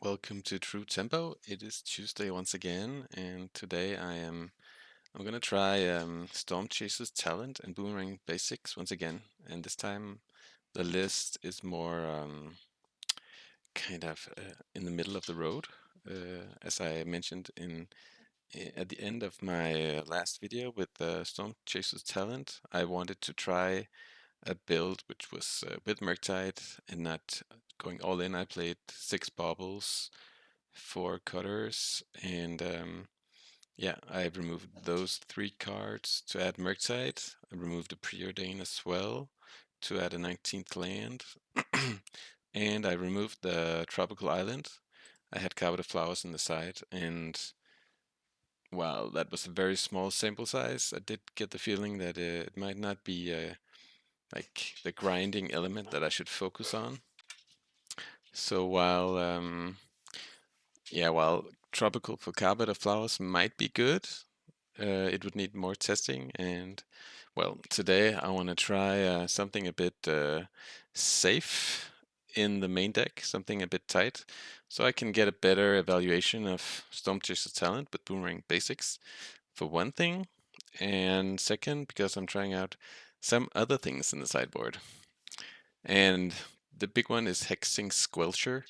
Welcome to True Tempo. It is Tuesday once again, and today I'm gonna try Stormchaser's Talent and Boomerang Basics once again. And this time the list is more kind of in the middle of the road, as I mentioned at the end of my last video with Stormchaser's Talent. I wanted to try a build which was with Murktide and not going all in. I played 6 baubles, 4 cutters, and yeah, I removed those 3 cards to add Murktide. I removed a Preordain as well to add a 19th land, and I removed the Tropical Island. I had Carpet of Flowers on the side, and while that was a very small sample size, I did get the feeling that it might not be like the grinding element that I should focus on. So while Tropical for Carpet of Flowers might be good, it would need more testing. And well, today I want to try something a bit safe in the main deck, something a bit tight, so I can get a better evaluation of Stormchaser's Talent with Boomerang Basics, for one thing. And second, because I'm trying out some other things in the sideboard. And the big one is Hexing Squelcher,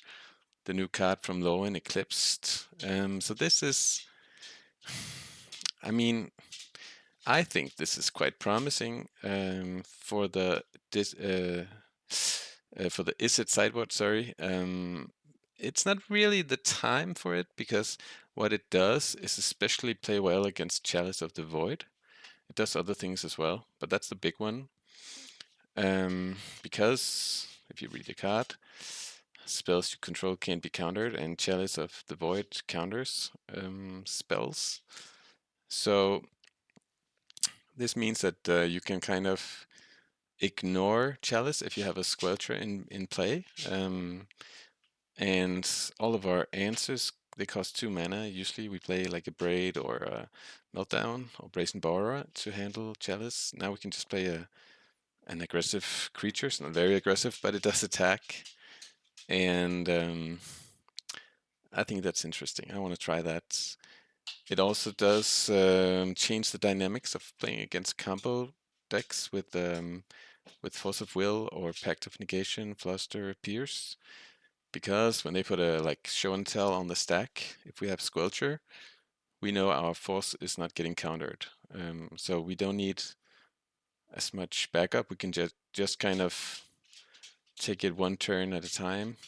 the new card from Low and Eclipsed. So this is, I mean, I think this is quite promising for the Izzet sideboard. Sorry, it's not really the time for it because what it does is especially play well against Chalice of the Void. It does other things as well, but that's the big one. Because if you read the card, spells you control can't be countered, and Chalice of the Void counters spells. So this means that you can kind of ignore Chalice if you have a Squelcher in play. And all of our answers, they cost 2 mana. Usually we play like a Braid or a Meltdown or Brazen Borrower to handle Chalice. Now we can just play an aggressive creature. It's not very aggressive, but it does attack. And I think that's interesting. I want to try that. It also does change the dynamics of playing against combo decks with Force of Will or Pact of Negation, Fluster, Pierce. Because when they put a like Show and Tell on the stack, if we have Squelcher, we know our force is not getting countered. So we don't need as much backup. We can just kind of take it one turn at a time,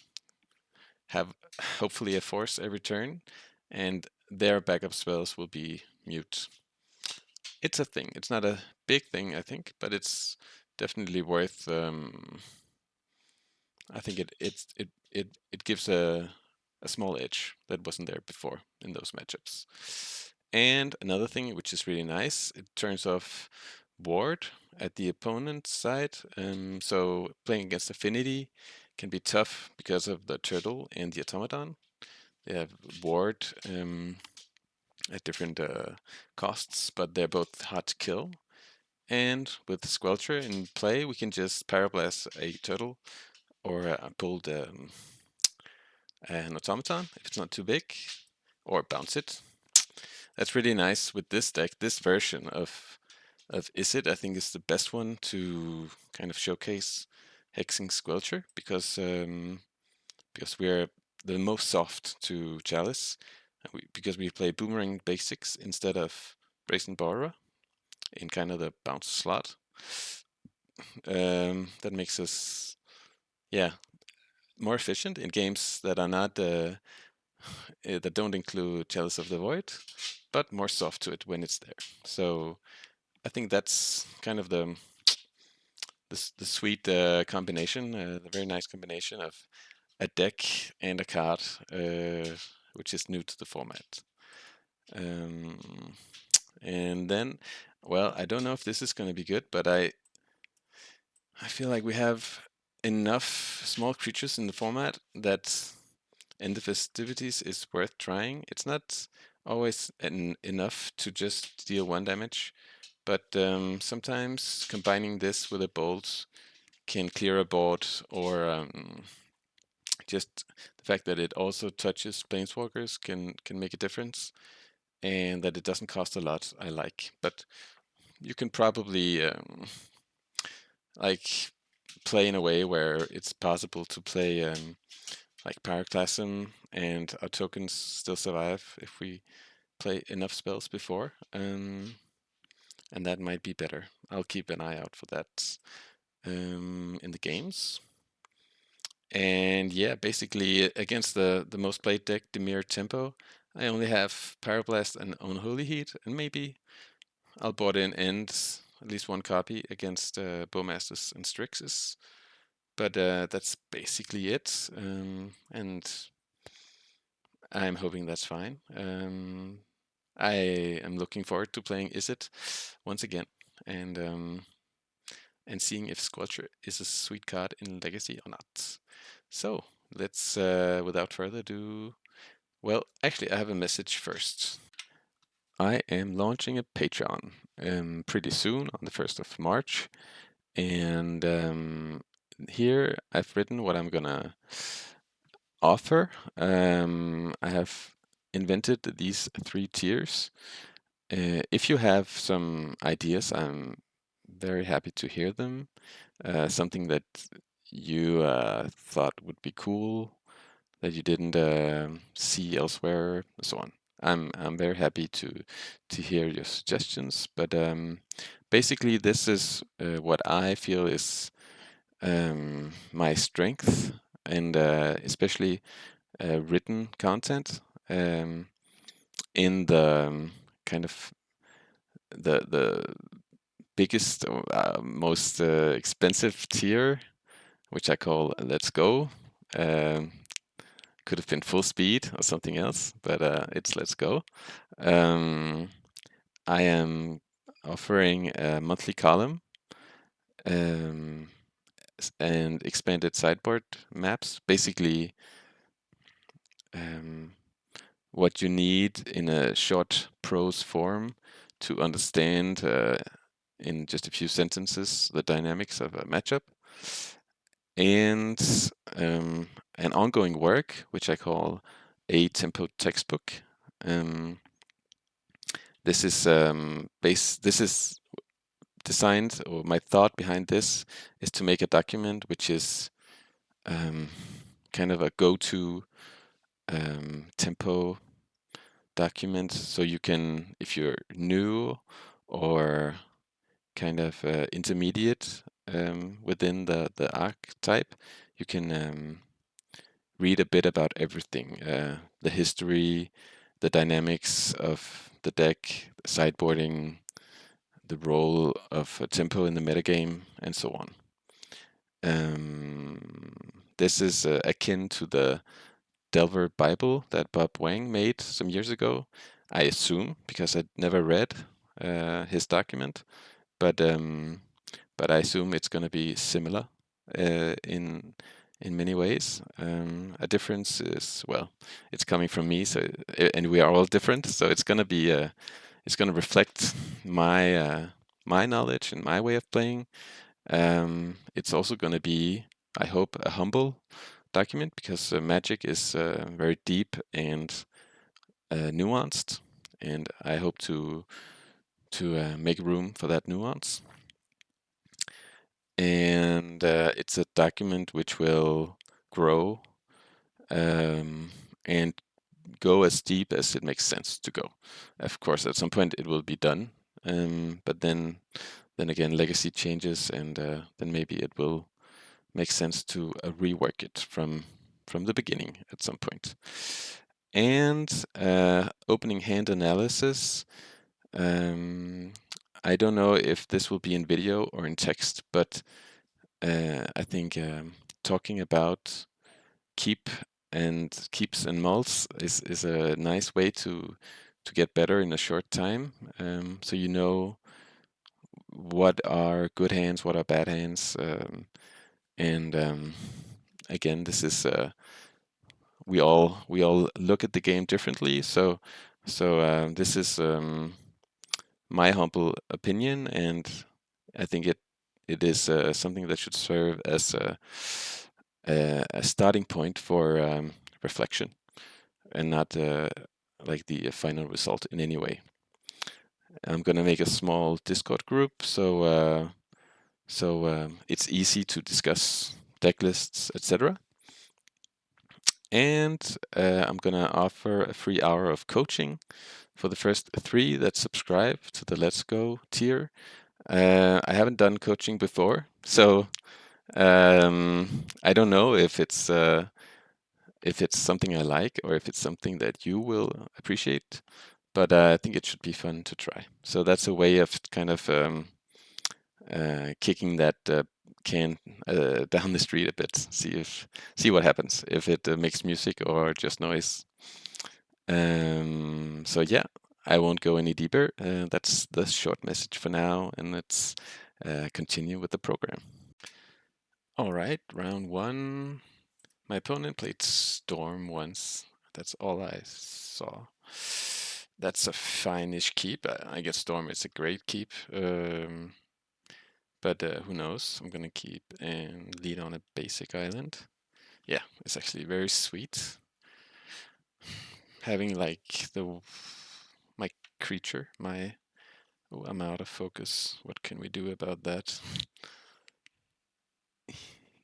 have hopefully a force every turn, and their backup spells will be mute. It's a thing. It's not a big thing, I think, but it's definitely worth. I think it gives a small edge that wasn't there before in those matchups. And another thing which is really nice, it turns off ward at the opponent's side. So playing against Affinity can be tough because of the turtle and the automaton. They have ward at different costs, but they're both hard to kill. And with Squelcher in play, we can just Parablast a turtle or pull an automaton if it's not too big, or bounce it. That's really nice with this deck. This version of Izzet, I think, is the best one to kind of showcase Hexing Squelcher because we're the most soft to Chalice, because we play Boomerang Basics instead of Brazen Borrower in kind of the bounce slot. That makes us, yeah, more efficient in games that are not that don't include Chalice of the Void, but more soft to it when it's there. So I think that's kind of the sweet combination, the very nice combination of a deck and a card, which is new to the format. And then, well, I don't know if this is going to be good, but I feel like we have enough small creatures in the format that End the Festivities is worth trying. It's not always enough to just deal 1 damage, but sometimes combining this with a bolt can clear a board or Just the fact that it also touches planeswalkers can make a difference, and that it doesn't cost a lot, I like. But you can probably like play in a way where it's possible to play like Pyroclasm and our tokens still survive if we play enough spells before, and that might be better. I'll keep an eye out for that in the games. And yeah, basically against the most played deck, Dimir Tempo, I only have Pyroblast and Unholy Heat, and maybe I'll board in Ends, at least one copy against Bowmasters and Strixes. But that's basically it, and I'm hoping that's fine. I am looking forward to playing Izzet once again, and seeing if Squelcher is a sweet card in Legacy or not. So let's, without further ado, well, actually, I have a message first. I am launching a Patreon pretty soon on the 1st of March, and here I've written what I'm gonna offer. I have invented these 3 tiers. If you have some ideas, I'm very happy to hear them. Something that you thought would be cool that you didn't see elsewhere, and so on. I'm very happy to hear your suggestions, but basically this is what I feel is my strength, and especially written content in the kind of the biggest or most expensive tier, which I call Let's Go. Could have been Full Speed or something else, but it's Let's Go. I am offering a monthly column um, and expanded sideboard maps. Basically, what you need in a short prose form to understand in just a few sentences the dynamics of a matchup, and an ongoing work which I call a tempo textbook. This is this is designed, or my thought behind this is to make a document which is kind of a go-to tempo document, so you can, if you're new or kind of intermediate within the archetype, you can read a bit about everything, the history, the dynamics of the deck, sideboarding, the role of tempo in the metagame, and so on. This is akin to the Delver Bible that Bob Wang made some years ago, I assume, because I'd never read his document, but I assume it's going to be similar in many ways. A difference is, well, it's coming from me, so and we are all different, so it's going to be it's going to reflect my my knowledge and my way of playing. It's also going to be, I hope, a humble document, because Magic is very deep and nuanced, and I hope to make room for that nuance. And it's a document which will grow and go as deep as it makes sense to go. Of course, at some point it will be done, but then again, legacy changes, and then maybe it will make sense to rework it from the beginning at some point. And opening hand analysis. I don't know if this will be in video or in text, but I think talking about keeps and mulls is a nice way to get better in a short time. So you know what are good hands, what are bad hands, and again, this is we all look at the game differently. So this is my humble opinion, and I think it is something that should serve as a starting point for reflection, and not like the final result in any way. I'm gonna make a small Discord group, so it's easy to discuss deck lists, etc. And I'm gonna offer a free hour of coaching for the first 3 that subscribe to the Let's Go tier. I haven't done coaching before, so I don't know if it's something I like or if it's something that you will appreciate, but I think it should be fun to try. So that's a way of kind of kicking that can down the street a bit. See what happens, if it makes music or just noise. So yeah, I won't go any deeper. That's the short message for now, and let's continue with the program. All right, round 1. My opponent played Storm once. That's all I saw. That's a fine-ish keep. I guess Storm is a great keep. But who knows? I'm gonna keep and lead on a basic island. Yeah, it's actually very sweet. Having like my creature, oh, I'm out of focus. What can we do about that?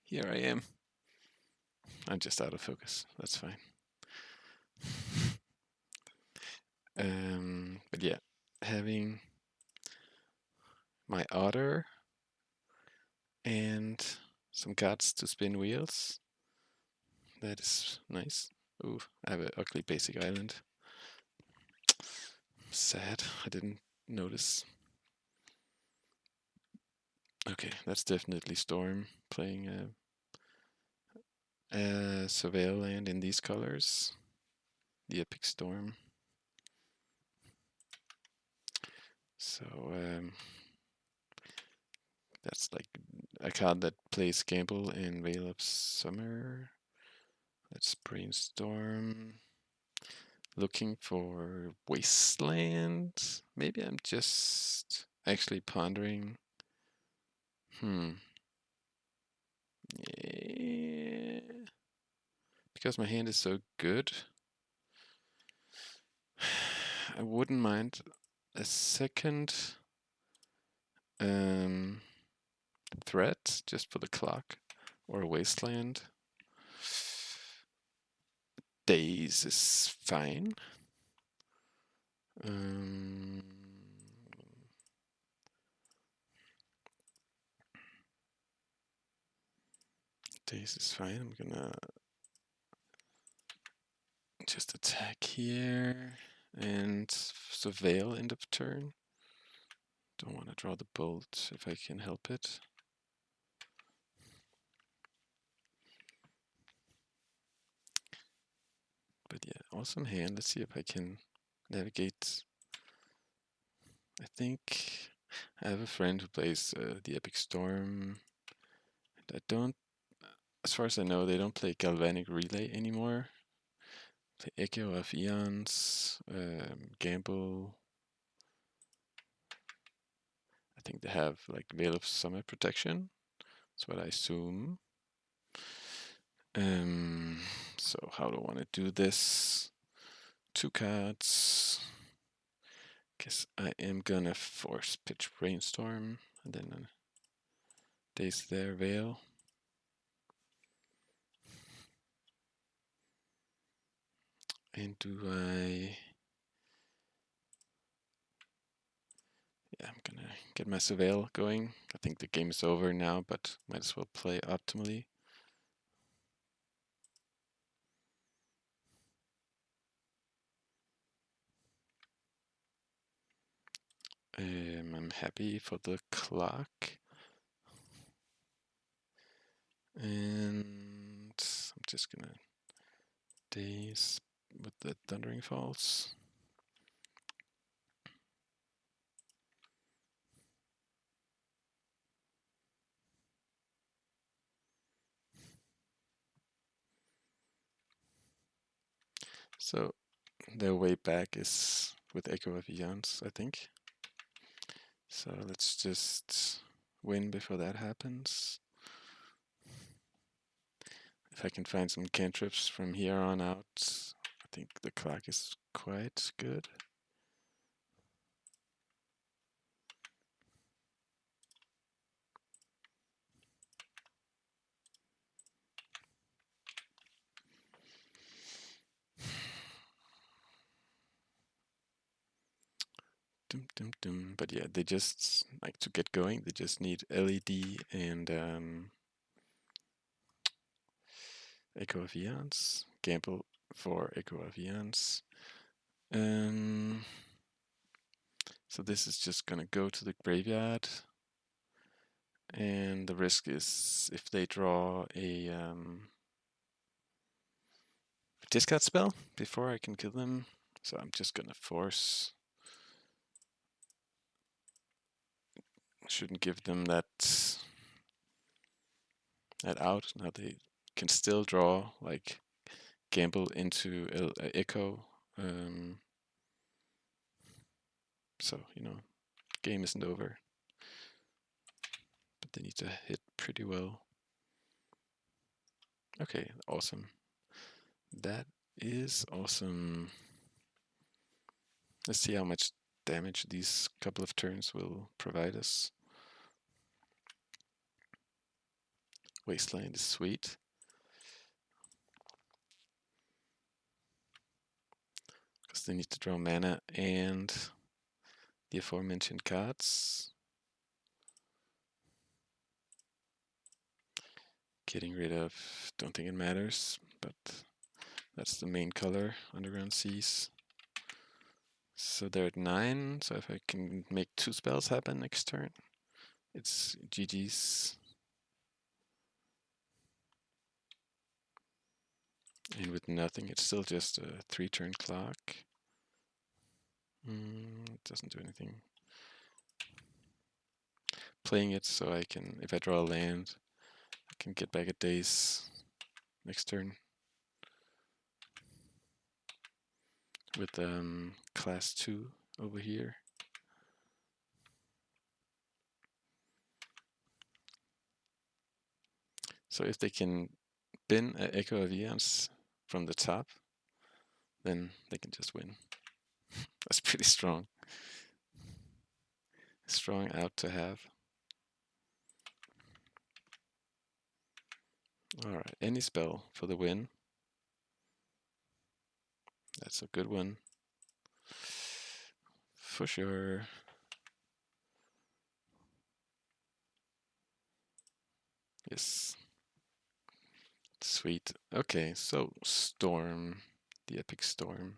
Here I am. I'm just out of focus. That's fine. But yeah, having my otter and some cards to spin wheels. That is nice. Ooh, I have an ugly basic island. Sad, I didn't notice. Okay, that's definitely Storm playing a Surveil land in these colors. The Epic Storm. So that's like a card that plays Gamble in Veil of Summer. Let's brainstorm. Looking for Wasteland. Maybe I'm just actually pondering. Yeah. Because my hand is so good, I wouldn't mind a second threat just for the clock, or a Wasteland. Daze is fine. Daze is fine. I'm gonna just attack here and surveil end of turn. Don't want to draw the bolt if I can help it. But yeah, awesome hand. Let's see if I can navigate. I think I have a friend who plays the Epic Storm. I don't, as far as I know, they don't play Galvanic Relay anymore. Play Echo of Eons, Gamble. I think they have like Veil of Summer protection. That's what I assume. So how do I want to do this? 2 cards. Guess I am gonna force pitch Brainstorm and then Daze their Veil. And do I... Yeah, I'm gonna get my Surveil going. I think the game is over now, but might as well play optimally. I'm happy for the clock. And I'm just gonna Daze with the Thundering Falls. So their way back is with Echo of Eons, I think. So let's just win before that happens. If I can find some cantrips from here on out, I think the clock is quite good. Dum, dum, dum. But yeah, they just, like, to get going, they just need LED and Echo of Eons, gamble for Echo of Eons. So this is just gonna go to the graveyard, and the risk is if they draw a discard spell before I can kill them. So I'm just gonna force. Shouldn't give them that out. Now they can still draw, like, gamble into Echo. So, you know, game isn't over. But they need to hit pretty well. Okay, awesome. That is awesome. Let's see how much damage these couple of turns will provide us. Wasteland is sweet. Because they need to draw mana and the aforementioned cards. Getting rid of, don't think it matters, but that's the main color, Underground Seas. So they're at 9, so if I can make 2 spells happen next turn, it's GG's. And with nothing, it's still just a 3-turn clock. It doesn't do anything. Playing it so I can, if I draw a land, I can get back a Daze next turn. With class 2 over here. So if they can bin an Echo of Eons from the top, then they can just win. That's pretty strong. Strong out to have. Alright, any spell for the win. That's a good one. For sure. Yes. Sweet. Okay, so Storm. The Epic Storm.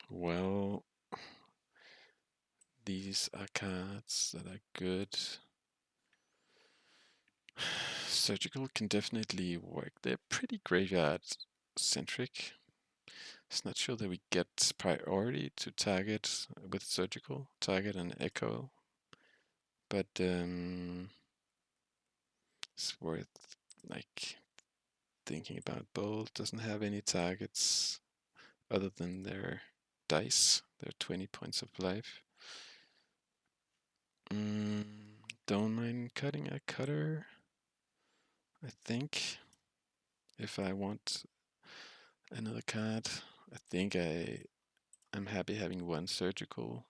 Well, these are cards that are good. Surgical can definitely work. They're pretty graveyard centric. It's not sure that we get priority to target with Surgical, target and Echo, but it's worth, like, thinking about. Bolt doesn't have any targets other than their dice, their 20 points of life. Don't mind cutting a cutter, I think. If I want another card, I think I'm happy having 1 Surgical.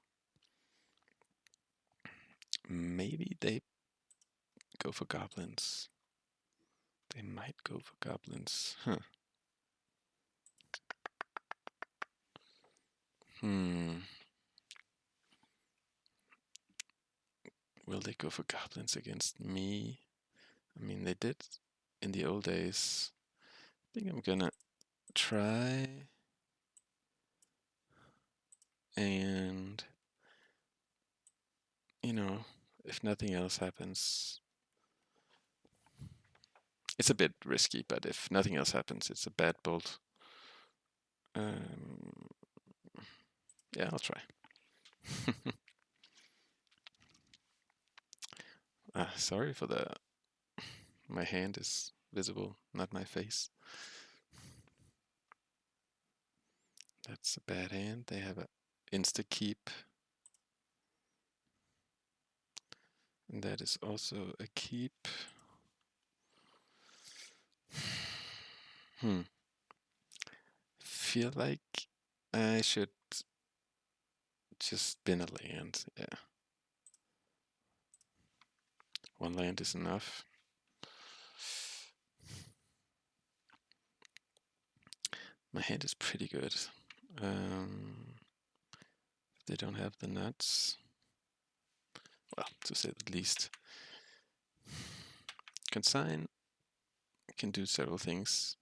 Maybe they go for goblins. They might go for goblins. Huh. Will they go for goblins against me? I mean, they did in the old days. I think I'm gonna try. And, you know, if nothing else happens, it's a bit risky, but if nothing else happens, it's a bad bolt. Yeah, I'll try. Sorry for the... My hand is visible, not my face. That's a bad hand. They have a insta-keep. And that is also a keep. Feel like I should just spin a land. Yeah. One land is enough. My hand is pretty good. They don't have the nuts. Well, to say the least. Consign can do several things.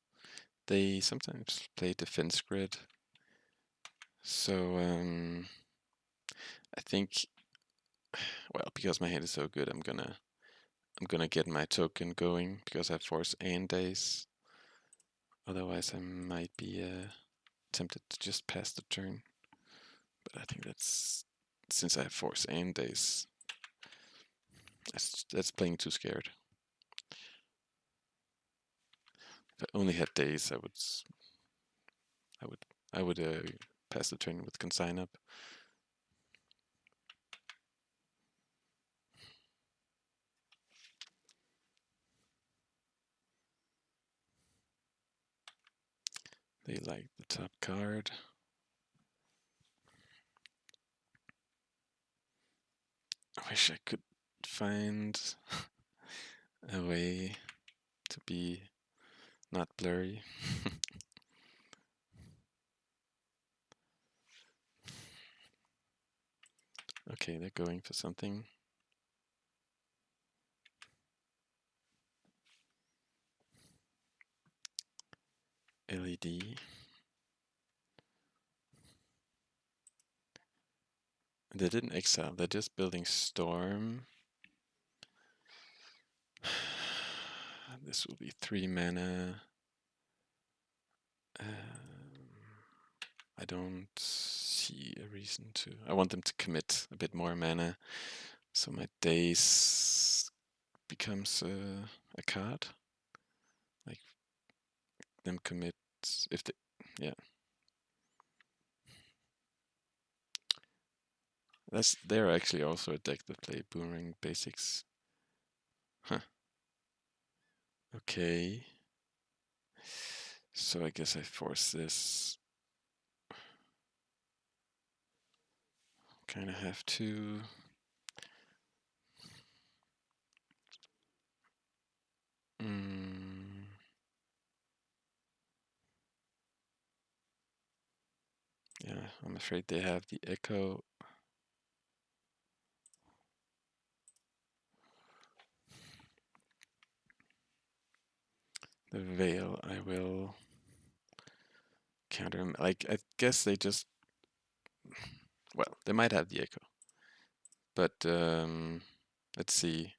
They sometimes play defense grid. So I think, well, because my hand is so good, I'm gonna get my token going because I have force and Daze. Otherwise, I might be tempted to just pass the turn. But I think that's, since I have force and Daze, that's playing too scared. If I only had Daze, I would pass the turn with Consign up. They like the top card. I wish I could find a way to be not blurry. Okay, they're going for something. LED. They didn't exile, they're just building Storm. This will be 3 mana. I don't see a reason to. I want them to commit a bit more mana, so my Daze becomes a card. Like them commit if they, yeah. They're actually also a deck that play Boomerang Basics. Huh. Okay. So I guess I force this. Kind of have to. Yeah, I'm afraid they have the Echo. The Veil, I will counter him. Like, I guess they just, well, they might have the Echo. But let's see.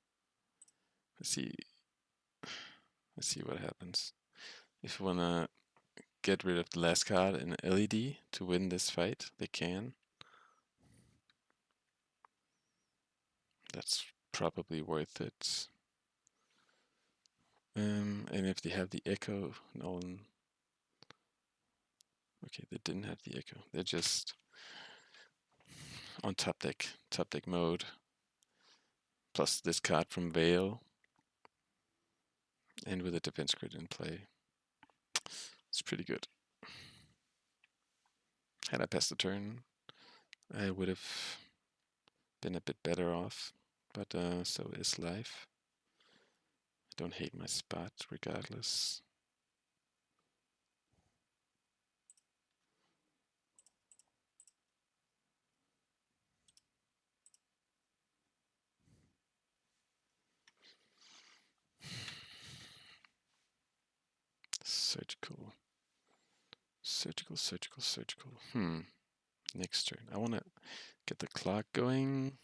Let's see what happens. If you wanna get rid of the last card in LED to win this fight, they can. That's probably worth it. And if they have the Echo, Nolan. Okay, they didn't have the Echo. They're just on top deck mode. Plus this card from Veil. And with a defense grid in play. It's pretty good. Had I passed the turn, I would have been a bit better off. But so is life. I don't hate my spot regardless. Surgical. Next turn. I want to get the clock going.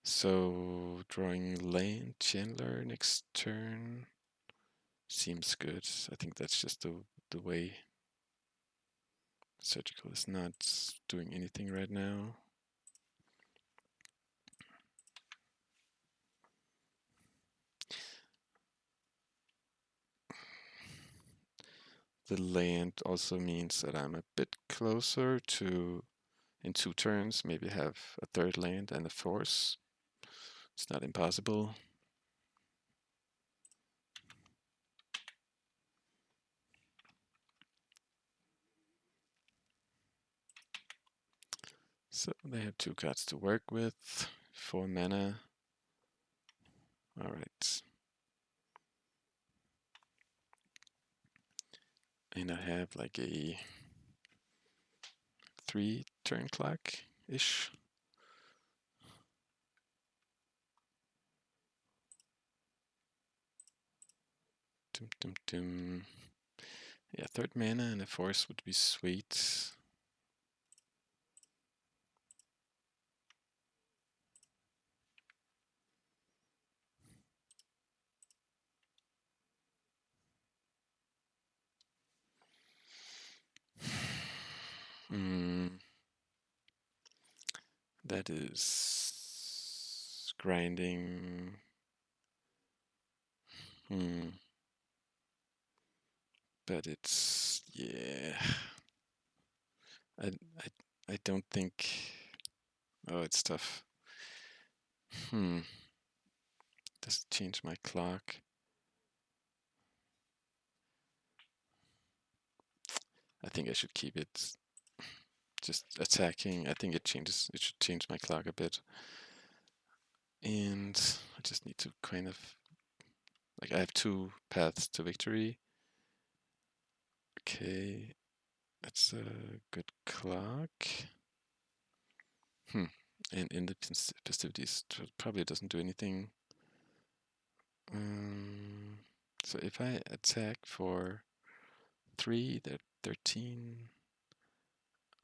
So drawing Lane Chandler next turn seems good. I think that's just the way. Surgical is not doing anything right now. The land also means that I'm a bit closer to, in 2 turns, maybe have a 3rd land and a force. It's not impossible. So they have 2 cards to work with, 4 mana. Alright. And I have like a 3 turn clock-ish. Dum dum dum. Yeah, 3rd mana and a force would be sweet. That is grinding. But it's, yeah. I don't think. Oh, it's tough. Does it change my clock? I think I should keep it just attacking. I think it should change my clock a bit. And I just need to kind of, like, I have 2 paths to victory. Okay, that's a good clock. And in the festivities, probably doesn't do anything. So if I attack for 3, they're 13.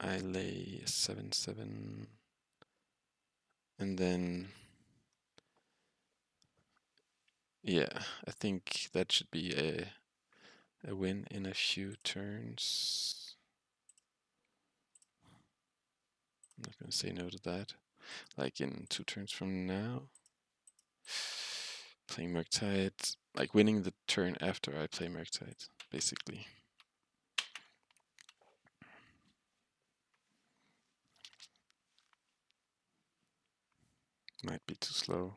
I lay 7/7, and then yeah, I think that should be a win in a few turns. I'm not gonna say no to that. Like in 2 turns from now, playing Murktide, like winning the turn after I play Murktide, basically. Might be too slow.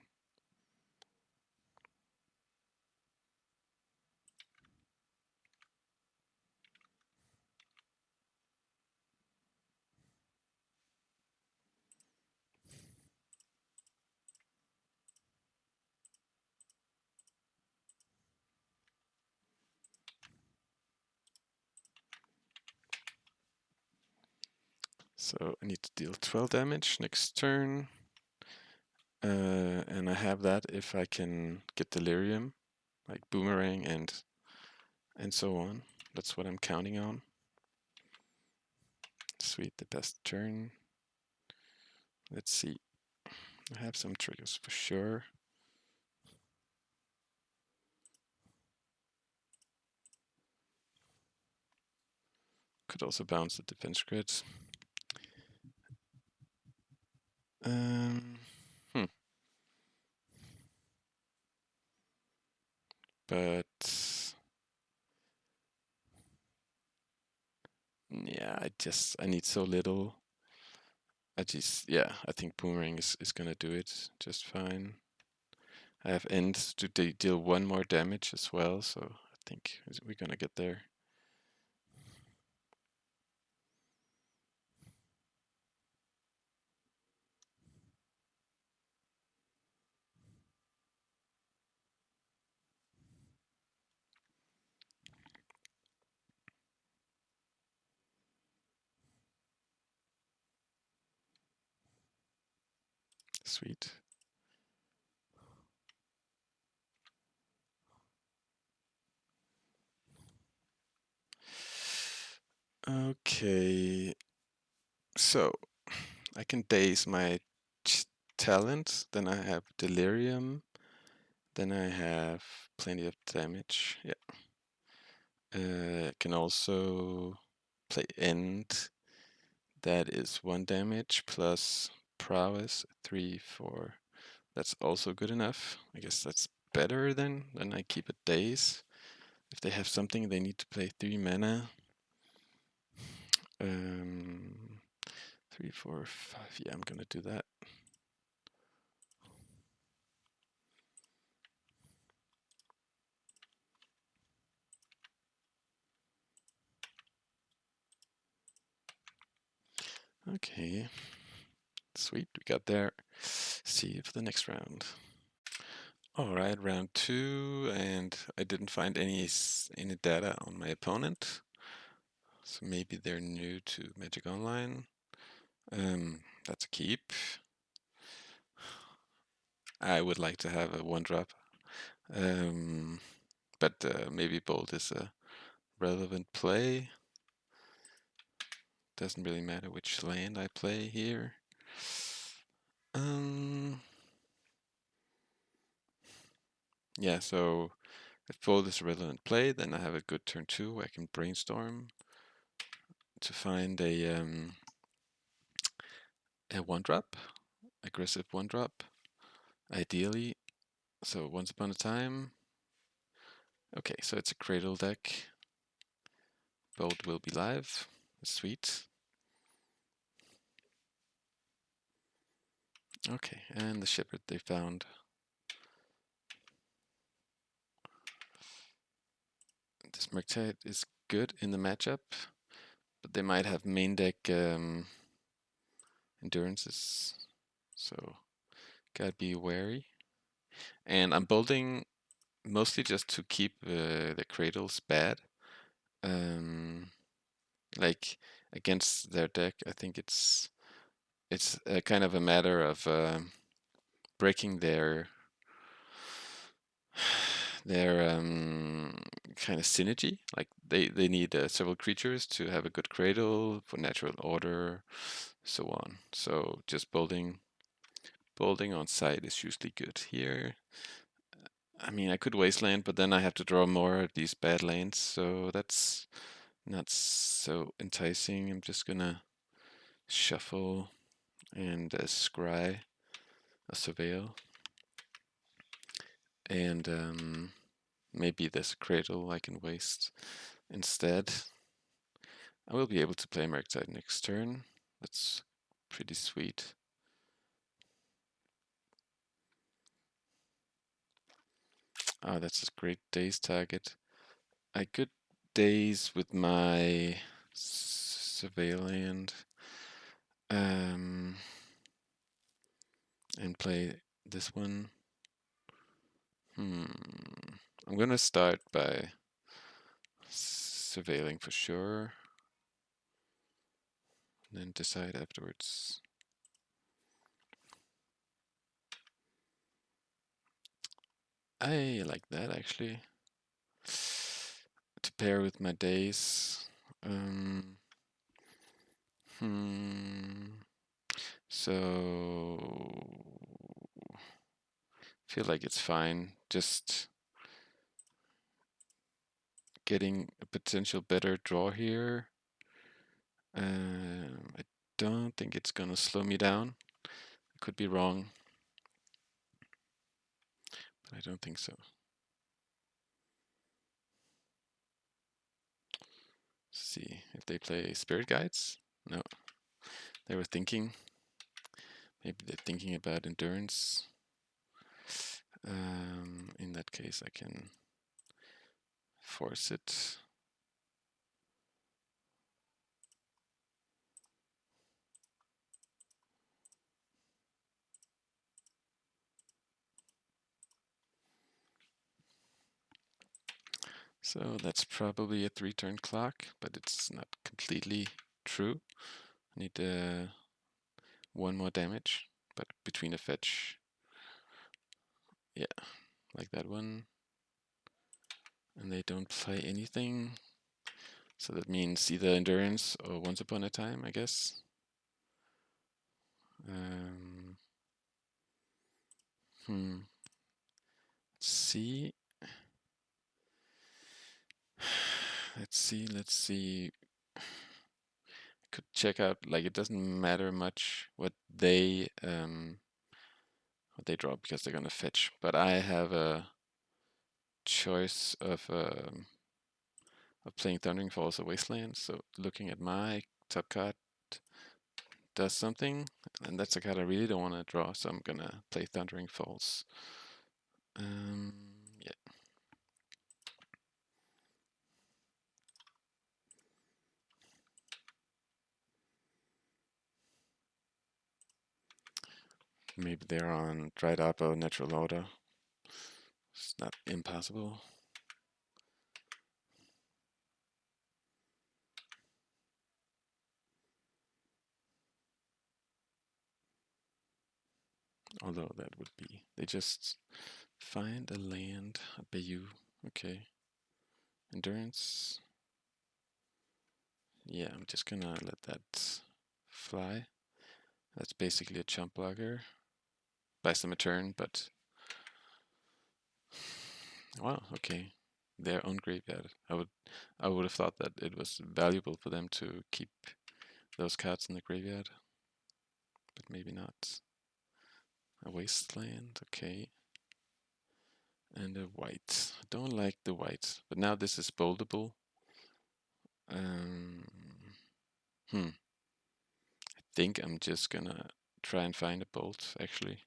So I need to deal 12 damage next turn. And I have that if I can get Delirium, like Boomerang and so on. That's what I'm counting on. Sweet, the best turn. Let's see. I have some triggers for sure. Could also bounce the defense grid. But yeah, I need so little. I think Boomerang is gonna do it just fine. I have End to deal 1 more damage as well, so I think we're gonna get there. Sweet. Okay, so I can Daze my talent, then I have Delirium, then I have plenty of damage. Yeah. I can also play End. That is 1 damage plus Prowess 3, 4. That's also good enough. I guess that's better than I keep a Daze. If they have something they need to play 3 mana. 3, 4, 5. Yeah, I'm gonna do that. Okay. Sweet, we got there. See you for the next round. Alright, round 2, and I didn't find any data on my opponent. So maybe they're new to Magic Online. That's a keep. I would like to have a 1-drop. But maybe Bold is a relevant play. Doesn't really matter which land I play here. Yeah, so if Bold is a relevant play, then I have a good turn 2 where I can Brainstorm to find a 1-drop, aggressive 1-drop, ideally. So once upon a time. Okay, so it's a Cradle deck. Bold will be live. Sweet. Okay, and the Shepherd they found. This Murktide is good in the matchup, but they might have main deck endurances, so gotta be wary. And I'm bolding mostly just to keep the Cradles bad. Like against their deck, I think it's a kind of a matter of breaking their kind of synergy. Like they need several creatures to have a good cradle for natural order, so on. So just building on site is usually good here. I mean, I could Wasteland, but then I have to draw more of these bad lanes, so that's not so enticing. I'm just gonna shuffle and scry a Surveil. And maybe there's a Cradle I can waste instead. I will be able to play Murktide next turn. That's pretty sweet. Ah, that's a great Daze target. I could Daze with my Surveillant and play this one. I'm gonna start by surveilling for sure, then decide afterwards. I like that actually. To pair with my Daze. So feel like it's fine. Just getting a potential better draw here. I don't think it's gonna slow me down. I could be wrong, but I don't think so. Let's see if they play Spirit Guides. No, they were thinking. Maybe they're thinking about endurance. In that case, I can force it. So that's probably a 3-turn clock, but it's not completely true. I need 1 more damage, but between a fetch. Yeah, like that one. And they don't play anything. So that means either endurance or once upon a time, I guess. Let's see. Let's see. Could check out, like, it doesn't matter much what they draw because they're gonna fetch. But I have a choice of playing Thundering Falls or Wasteland. So looking at my top card does something, and that's a card I really don't want to draw. So I'm gonna play Thundering Falls. Yeah. Maybe they're on dried up or natural order. It's not impossible. Although that would be, they just find a land, a bayou. Okay. Endurance. Yeah, I'm just gonna let that fly. That's basically a chump blocker. Buys them a turn, but wow, okay. Their own graveyard. I would have thought that it was valuable for them to keep those cards in the graveyard, but maybe not. A wasteland, okay. And a white. I don't like the white, but now this is boldable. Um, I think I'm just gonna try and find a bolt actually,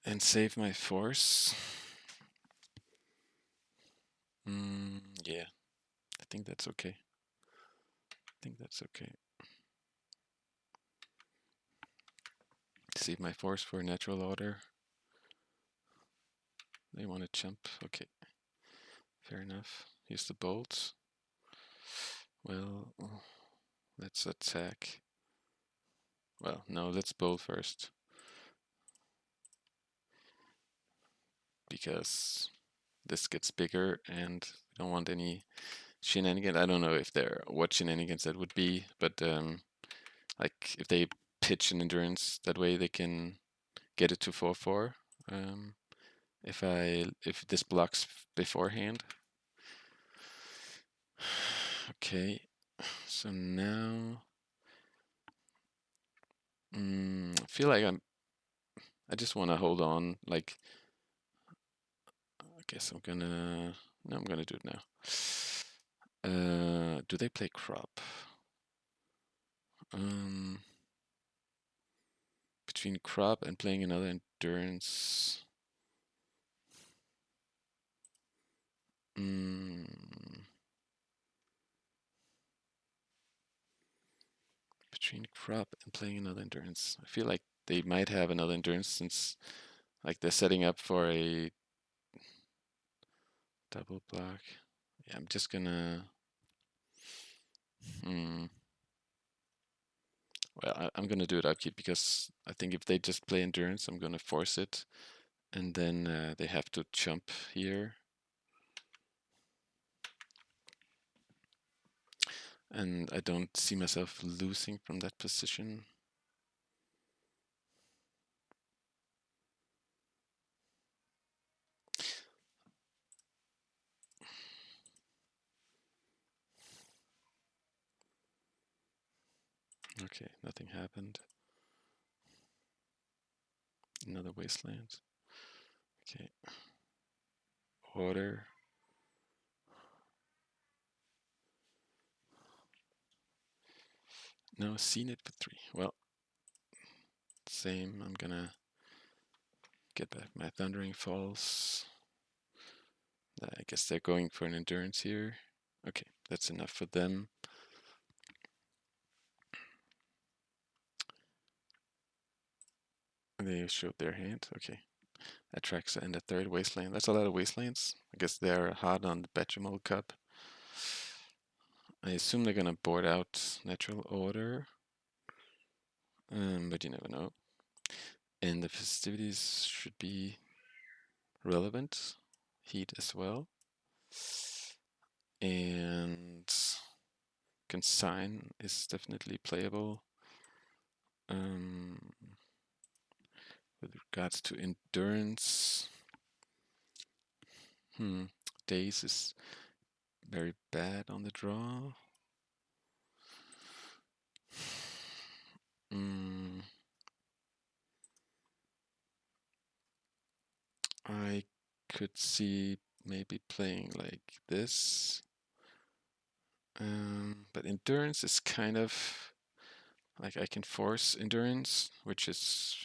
and save my force. Yeah, I think that's okay. Save my force for natural order. They want to jump. Okay, fair enough. Use the bolts. Well, let's attack. Well, no, let's bolt first. Because this gets bigger and we don't want any shenanigans. I don't know if there what shenanigans that would be, but like if they pitch an endurance, that way they can get it to 4/4. If this blocks beforehand. Okay, so now I feel like I just want to hold on. Like, I guess I'm gonna do it now. Do they play crop? Between crop and playing another endurance. Between crop and playing another endurance. I feel like they might have another endurance since like they're setting up for a double block. Yeah, I'm just gonna well, I'm gonna do it upkeep because I think if they just play endurance, I'm gonna force it, and then they have to jump here. And I don't see myself losing from that position. Okay, nothing happened. Another wasteland. Okay. Order. No, seen it for 3. Well, same. I'm gonna get back my Thundering Falls. I guess they're going for an endurance here. Okay, that's enough for them. They showed their hand. Okay. Atraxa and a third wasteland. That's a lot of wastelands. I guess they're hard on the Bechamel Cup. I assume they're gonna board out natural order. But you never know. And the festivities should be relevant. Heat as well. And Consign is definitely playable. With regards to endurance, Daze is very bad on the draw. I could see maybe playing like this. But endurance is kind of like I can force endurance, which is,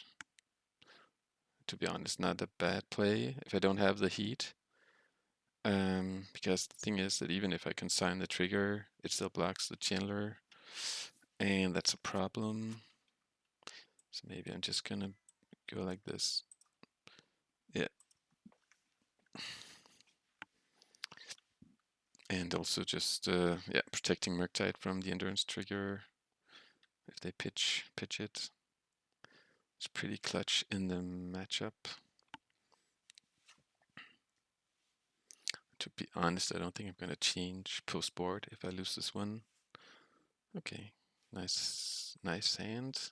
to be honest, not a bad play if I don't have the heat. Because the thing is that even if I consign the trigger, it still blocks the Chandler, and that's a problem. So maybe I'm just gonna go like this. Yeah. And also just yeah, protecting Murktide from the endurance trigger if they pitch it. It's pretty clutch in the matchup. To be honest, I don't think I'm gonna change post board if I lose this one. Okay, nice hand.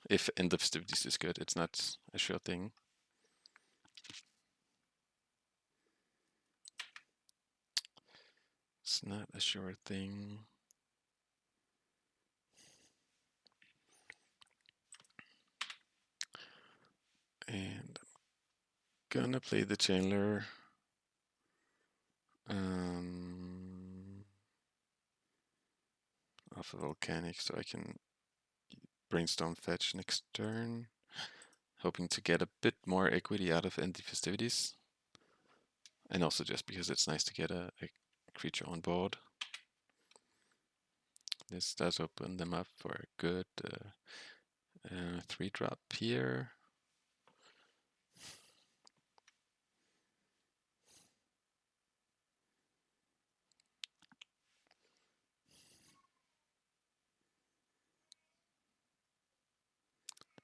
If end of festivities is good, it's not a sure thing. It's not a sure thing. And I'm gonna play the Chandler. Off of Volcanic so I can Brainstorm fetch next turn. Hoping to get a bit more equity out of end of festivities. And also just because it's nice to get a creature on board. This does open them up for a good 3-drop here.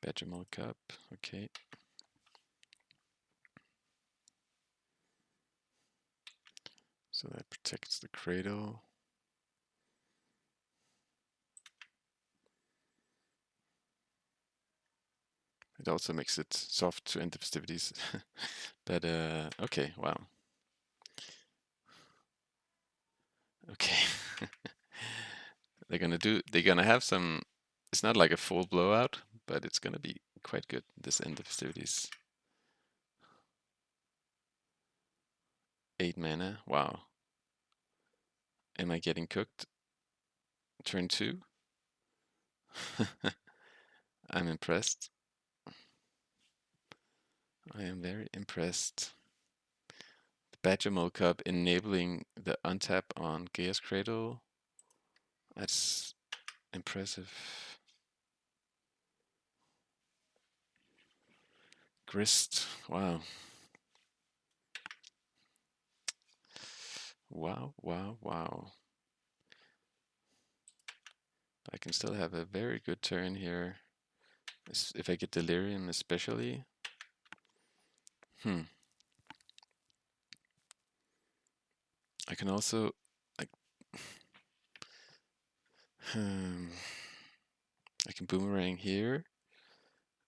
Badgermole Cup, okay. So that protects the Cradle. It also makes it soft to end the festivities. But okay, wow. Okay. They're gonna have some, it's not like a full blowout, but it's gonna be quite good this end of festivities. 8 mana, wow. Am I getting cooked? Turn 2? I'm impressed. I am very impressed. The Badgermole Cup enabling the untap on Gaia's Cradle. That's impressive. Grist, wow. Wow, wow, wow. I can still have a very good turn here. If I get Delirium especially. I can also like I can Boomerang here.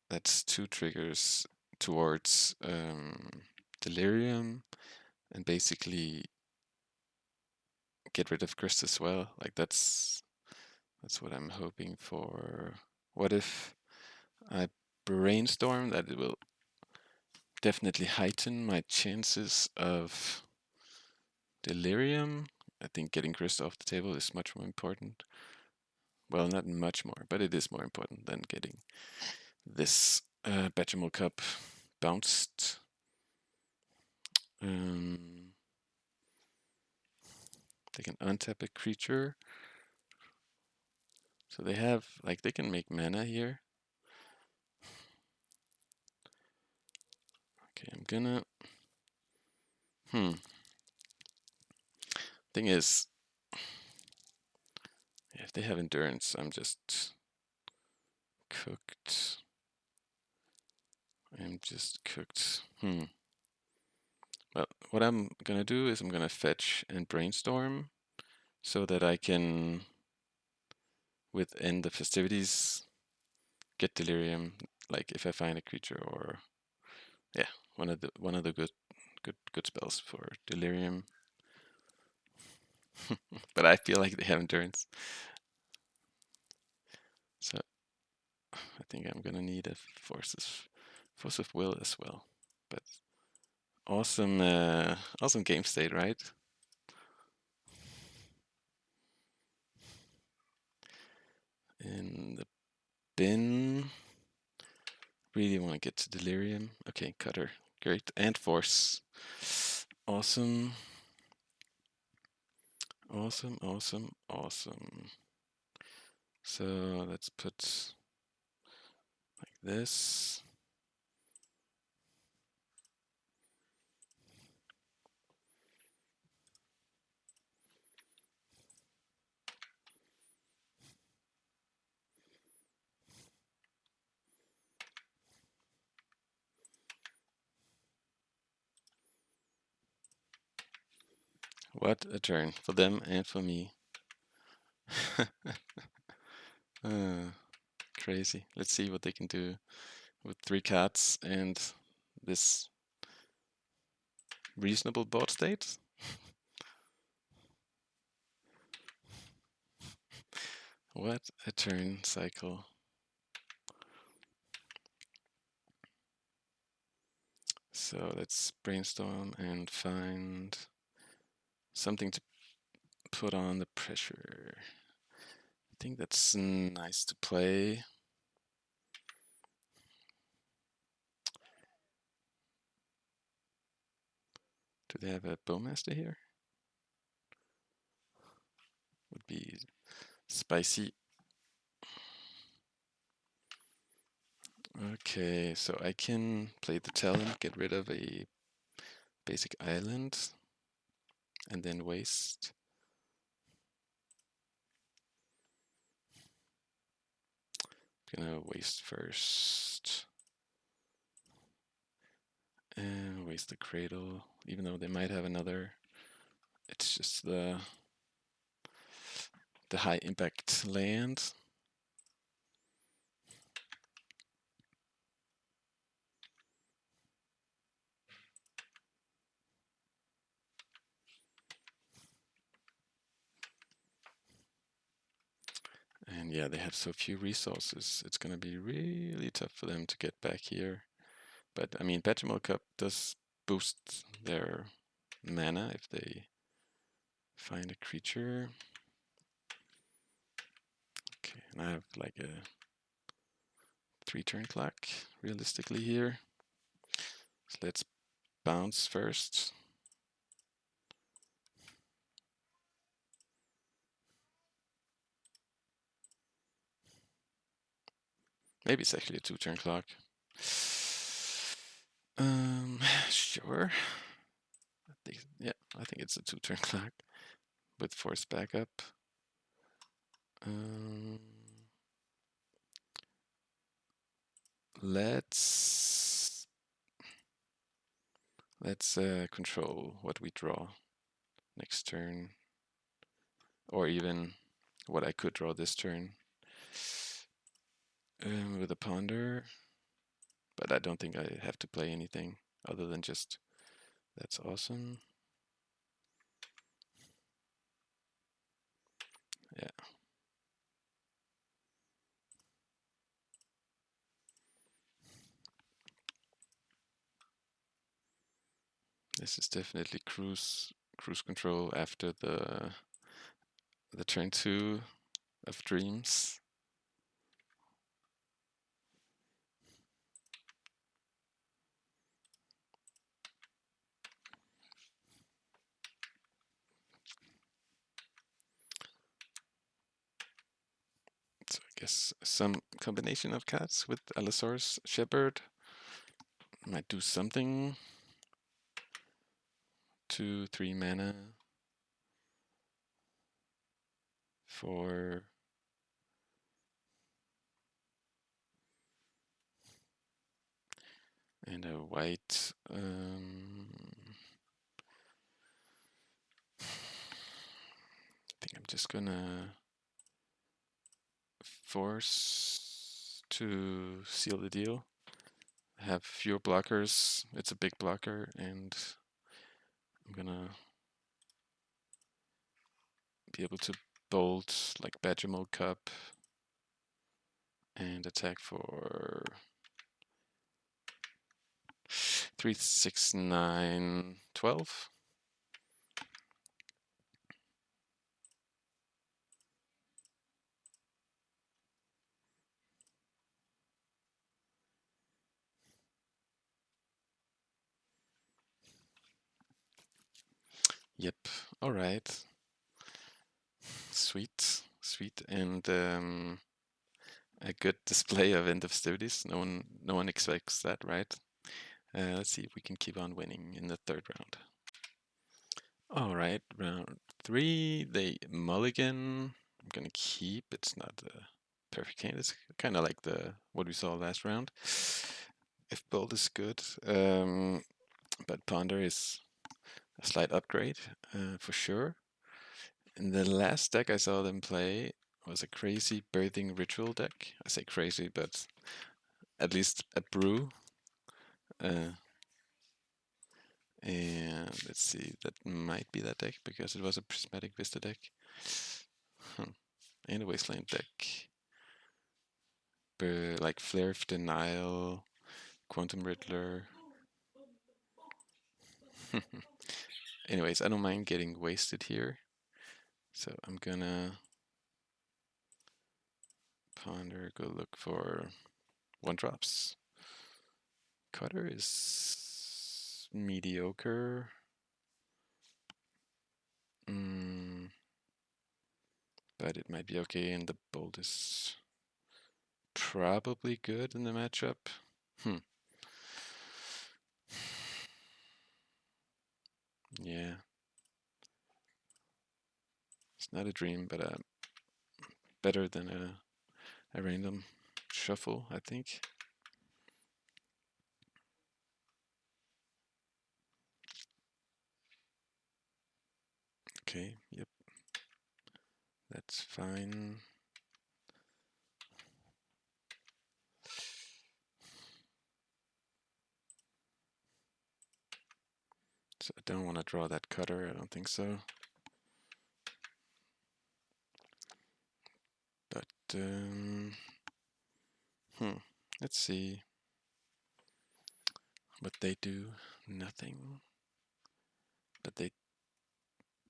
That's 2 triggers towards Delirium and basically get rid of Grist as well. Like that's what I'm hoping for. What if I Brainstorm? That it will definitely heighten my chances of Delirium. I think getting Grist off the table is much more important. Well, not much more, but it is more important than getting this Badgermole Cup bounced. They can untap a creature. So they have, like, they can make mana here. Okay, I'm gonna... Thing is, if they have endurance, I'm just cooked. I'm just cooked. Well, what I'm gonna do is I'm gonna fetch and Brainstorm so that I can, within the festivities, get Delirium. Like if I find a creature, or yeah, one of the good spells for Delirium. But I feel like they have endurance, so I think I'm gonna need a force of will as well. But awesome, awesome game state, right? In the bin, really want to get to Delirium. Okay, Cutter, great, and force, awesome, awesome, awesome, awesome. So let's put this. What a turn for them and for me. Crazy. Let's see what they can do with 3 cards and this reasonable board state. What a turn cycle. So let's brainstorm and find something to put on the pressure. I think that's nice to play. Do they have a Bowmaster here? Would be spicy. Okay, so I can play the Talon, get rid of a basic island, and then waste. Gonna waste first. And waste the Cradle, even though they might have another. It's just the high impact land. And yeah, they have so few resources. It's gonna be really tough for them to get back here. But I mean, Badgermole Cup does boost their mana if they find a creature. Okay, and I have like a 3-turn clock realistically here. So let's bounce first. Maybe it's actually a 2-turn clock. Sure. I think it's a 2-turn clock with force backup. Let's control what we draw next turn, or even what I could draw this turn with a ponder. But I don't think I have to play anything other than just that's awesome. Yeah. This is definitely cruise control after the turn 2 of Dreams. So I guess some combination of cards with Allosaurus Shepherd might do something. 2-3 mana for and a white. I think I'm just gonna force to seal the deal. Have fewer blockers. It's a big blocker, and I'm gonna be able to bolt like Badgermole Cup and attack for 3, 6, 9, 12. Yep. All right. Sweet, sweet, and a good display of end of festivities. No one expects that, right? Let's see if we can keep on winning in the third round. All right, round 3, they mulligan. I'm gonna keep. It's not a perfect hand. It's kind of like what we saw last round. If bold is good, but ponder is a slight upgrade for sure. And the last deck I saw them play was a crazy birthing ritual deck. I say crazy, but at least a brew. Uh, and let's see, that might be that deck because it was a prismatic Vista deck. And a Wasteland deck. Like Flare of Denial, Quantum Riddler. Anyways, I don't mind getting wasted here. So I'm gonna ponder, go look for 1-drops. Cutter is mediocre. But it might be okay, and the bold is probably good in the matchup. Yeah. It's not a dream, but better than a random shuffle, I think. Okay, yep. That's fine. So I don't want to draw that cutter, I don't think so. But, let's see what they do. Nothing. But they, it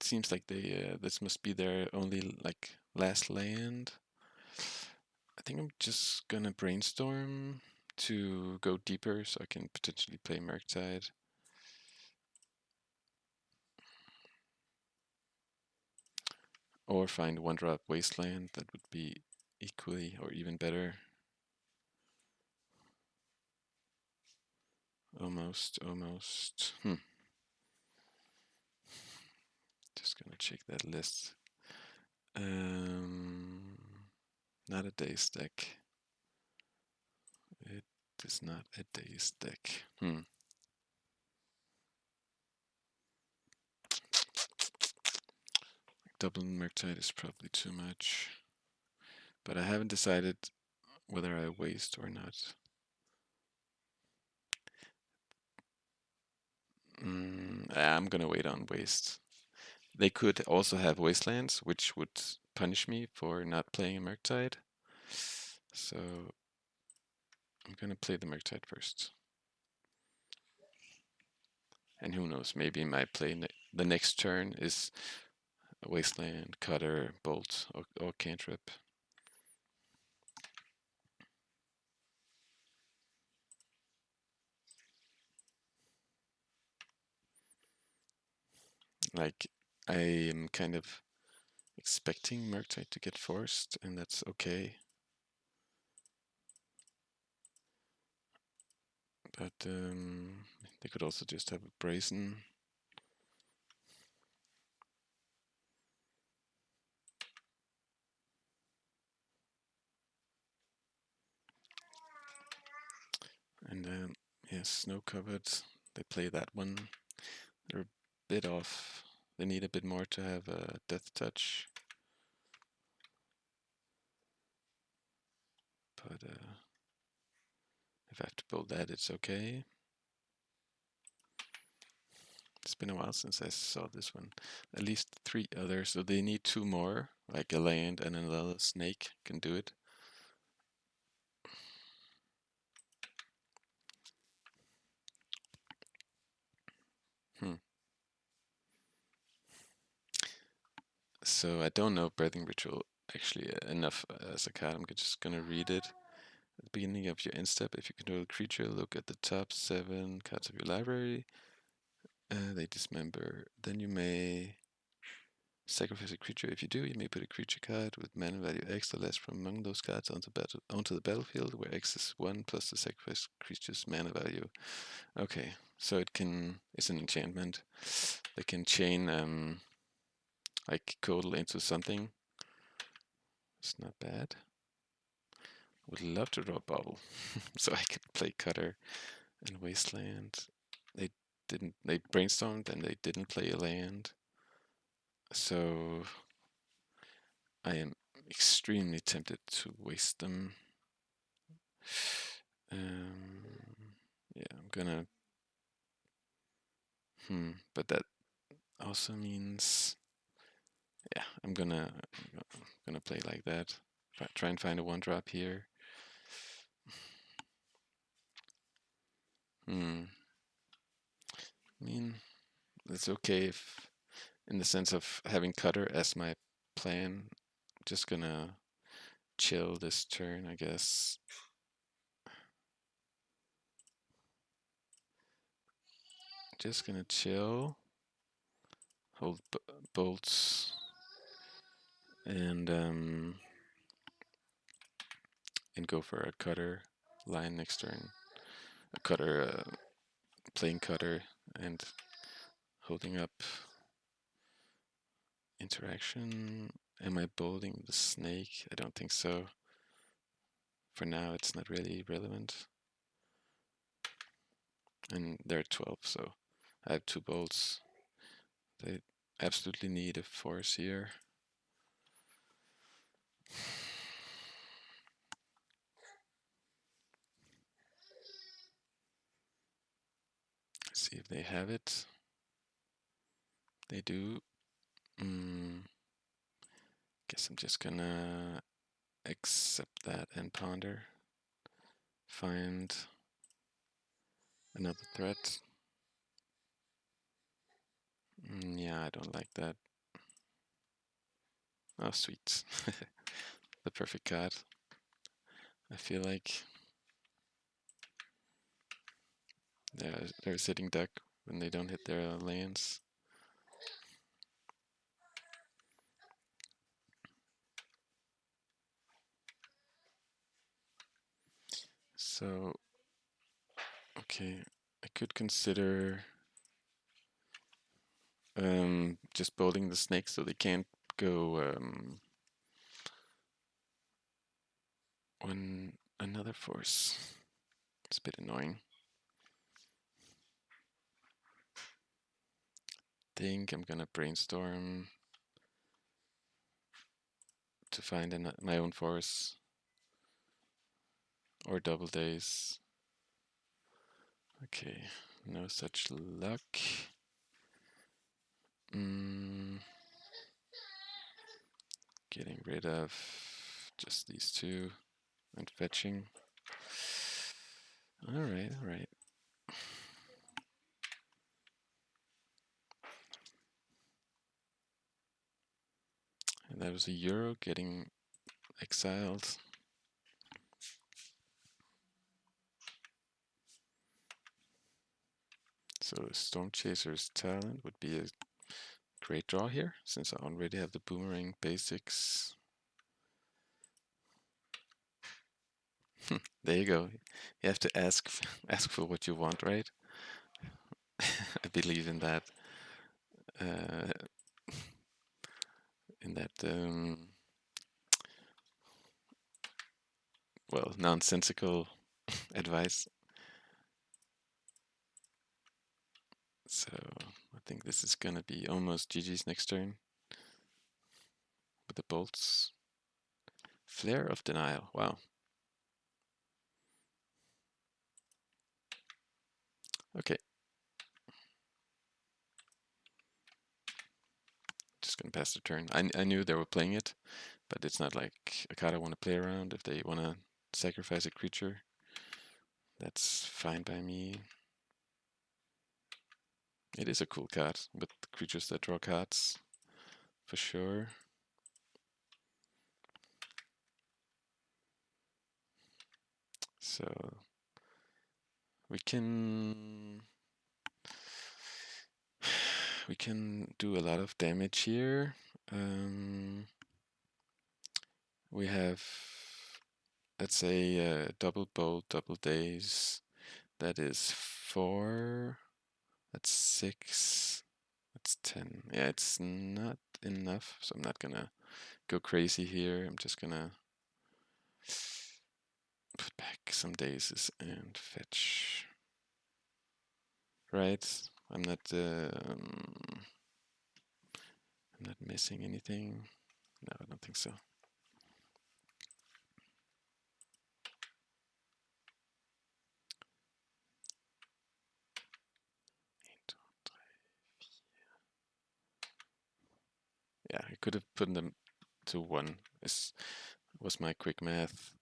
seems like they, this must be their only, like, last land. I think I'm just gonna brainstorm to go deeper so I can potentially play Murktide. Or find 1-drop Wasteland, that would be equally or even better. Almost. Just gonna check that list. Not a Daze deck. It is not a Daze deck. Double Murktide is probably too much. But I haven't decided whether I waste or not. I'm gonna wait on waste. They could also have Wastelands, which would punish me for not playing a Murktide. So I'm gonna play the Murktide first. And who knows, maybe my play the next turn is Wasteland, Cutter, Bolt, or Cantrip. Like, I am kind of expecting Murktide to get forced, and that's okay. But they could also just have a Brazen. And yes, Snow Covered. They play that one. They're a bit off. They need a bit more to have a Death Touch. But if I have to build that, it's okay. It's been a while since I saw this one. At least 3 others, so they need 2 more, like a land and another snake can do it. So I don't know Breathing Ritual actually enough as a card. I'm just gonna read it. At the beginning of your end step, if you control a creature, look at the top 7 cards of your library. They dismember. Then you may Sacrifice a creature. If you do, you may put a creature card with mana value X or less from among those cards onto the battlefield, where X is 1 plus the sacrifice creature's mana value. Okay, so it's an enchantment that can chain like Codal into something. It's not bad. Would love to draw Bauble, so I could play Cutter and Wasteland. They brainstormed and they didn't play a land. So I am extremely tempted to waste them. Yeah, I'm gonna. But that also means, yeah, I'm gonna play like that. Try and find a 1-drop here. I mean, it's okay if, in the sense of having Cutter as my plan, just gonna chill this turn, I guess. Just gonna chill, hold bolts, and go for a Cutter line next turn. A Cutter, playing Cutter, and holding up interaction. Am I bolding the snake? I don't think so. For now, it's not really relevant. And they're 12, so I have 2 bolts. They absolutely need a force here. See if they have it. They do. Guess I'm just gonna accept that and ponder. Find another threat. Yeah, I don't like that. Oh, sweet. The perfect card. I feel like they're a sitting duck when they don't hit their lands. So, okay, I could consider just bolding the snake so they can't go another force. It's a bit annoying. Think I'm gonna brainstorm to find my own force or double Daze. Okay, no such luck. Getting rid of just these 2 and fetching. Alright, alright. And that was a Euro getting exiled. So Stormchaser's talent would be a great draw here, since I already have the Boomerang Basics. There you go. You have to ask for what you want, right? I believe in that. Well, nonsensical advice. So I think this is gonna be almost GG's next turn. With the bolts. Flare of Denial. Wow. Okay. Just gonna pass the turn. I knew they were playing it, but it's not like a card I want to play around. If they want to sacrifice a creature, that's fine by me. It is a cool card with creatures that draw cards, for sure. So we can do a lot of damage here. We have, let's say, double bolt, double daze. That is 4. That's 6. That's 10. Yeah, it's not enough, so I'm not gonna go crazy here. I'm just gonna put back some dazes and fetch. Right? I'm not missing anything. No, I don't think so. Yeah, I could have put them to 1. This was my quick math.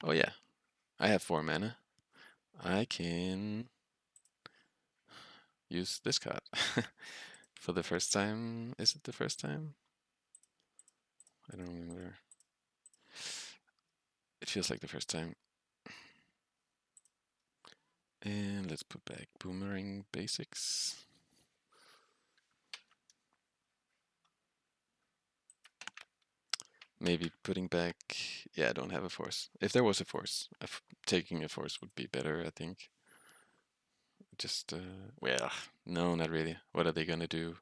Oh yeah, I have 4 mana. I can use this card for the first time. Is it the first time? I don't remember. It feels like the first time. And let's put back Boomerang Basics. Maybe putting back. Yeah, I don't have a force. If there was a force, taking a force would be better, I think. Just, well, no, not really. What are they gonna do?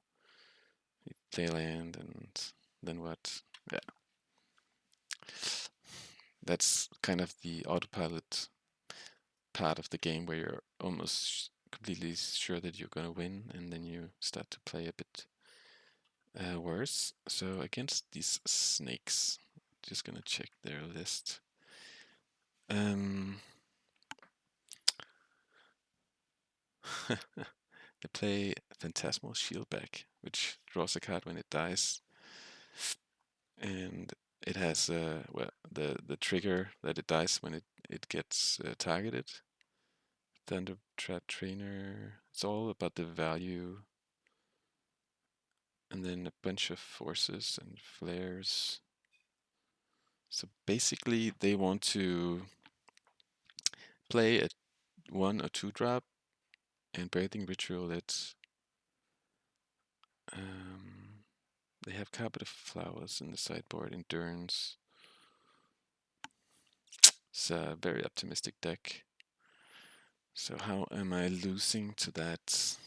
They land, and then what? Yeah. That's kind of the autopilot part of the game where you're almost completely sure that you're gonna win, and then you start to play a bit worse. So against these snakes, just gonna check their list. They play Phantasmal Shieldback, which draws a card when it dies, and it has well, the trigger that it dies when it gets targeted. Thunder Trap Trainer. It's all about the value, and then a bunch of forces and flares. So basically, they want to play a 1 or 2 drop and Breathing Ritual it. They have Carpet of Flowers in the sideboard, Endurance. It's a very optimistic deck. So how am I losing to that?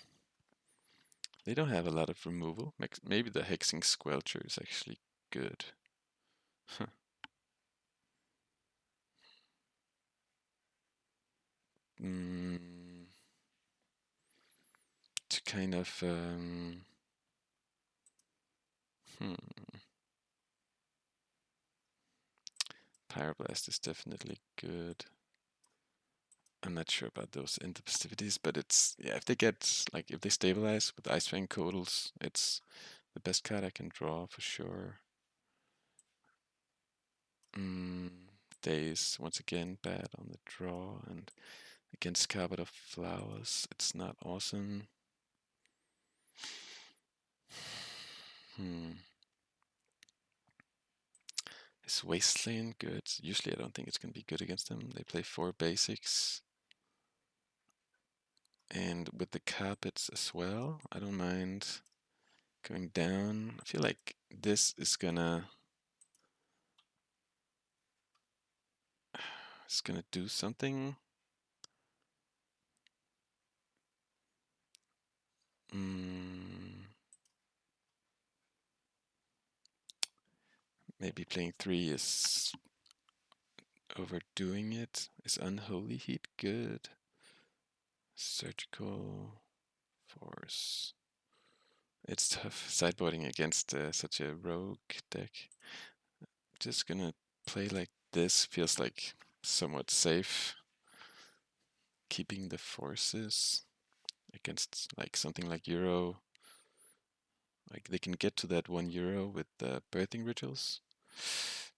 They don't have a lot of removal. Maybe the Hexing Squelcher is actually good. To kind of Pyroblast is definitely good. I'm not sure about those intempestivities, but it's, yeah, if they get, like, if they stabilize with Ice Fang Codals, it's the best card I can draw for sure. Daze, once again, bad on the draw, and against Carpet of Flowers, it's not awesome. Is Wasteland good? Usually I don't think it's going to be good against them. They play 4 basics. And with the carpets as well, I don't mind going down. I feel like this is gonna do something. Maybe playing 3 is overdoing it. Is Unholy Heat good? Surgical Force. It's tough sideboarding against such a rogue deck. Just gonna play like this. Feels like somewhat safe. Keeping the forces against like something like Euro. Like they can get to that €1 with the birthing rituals.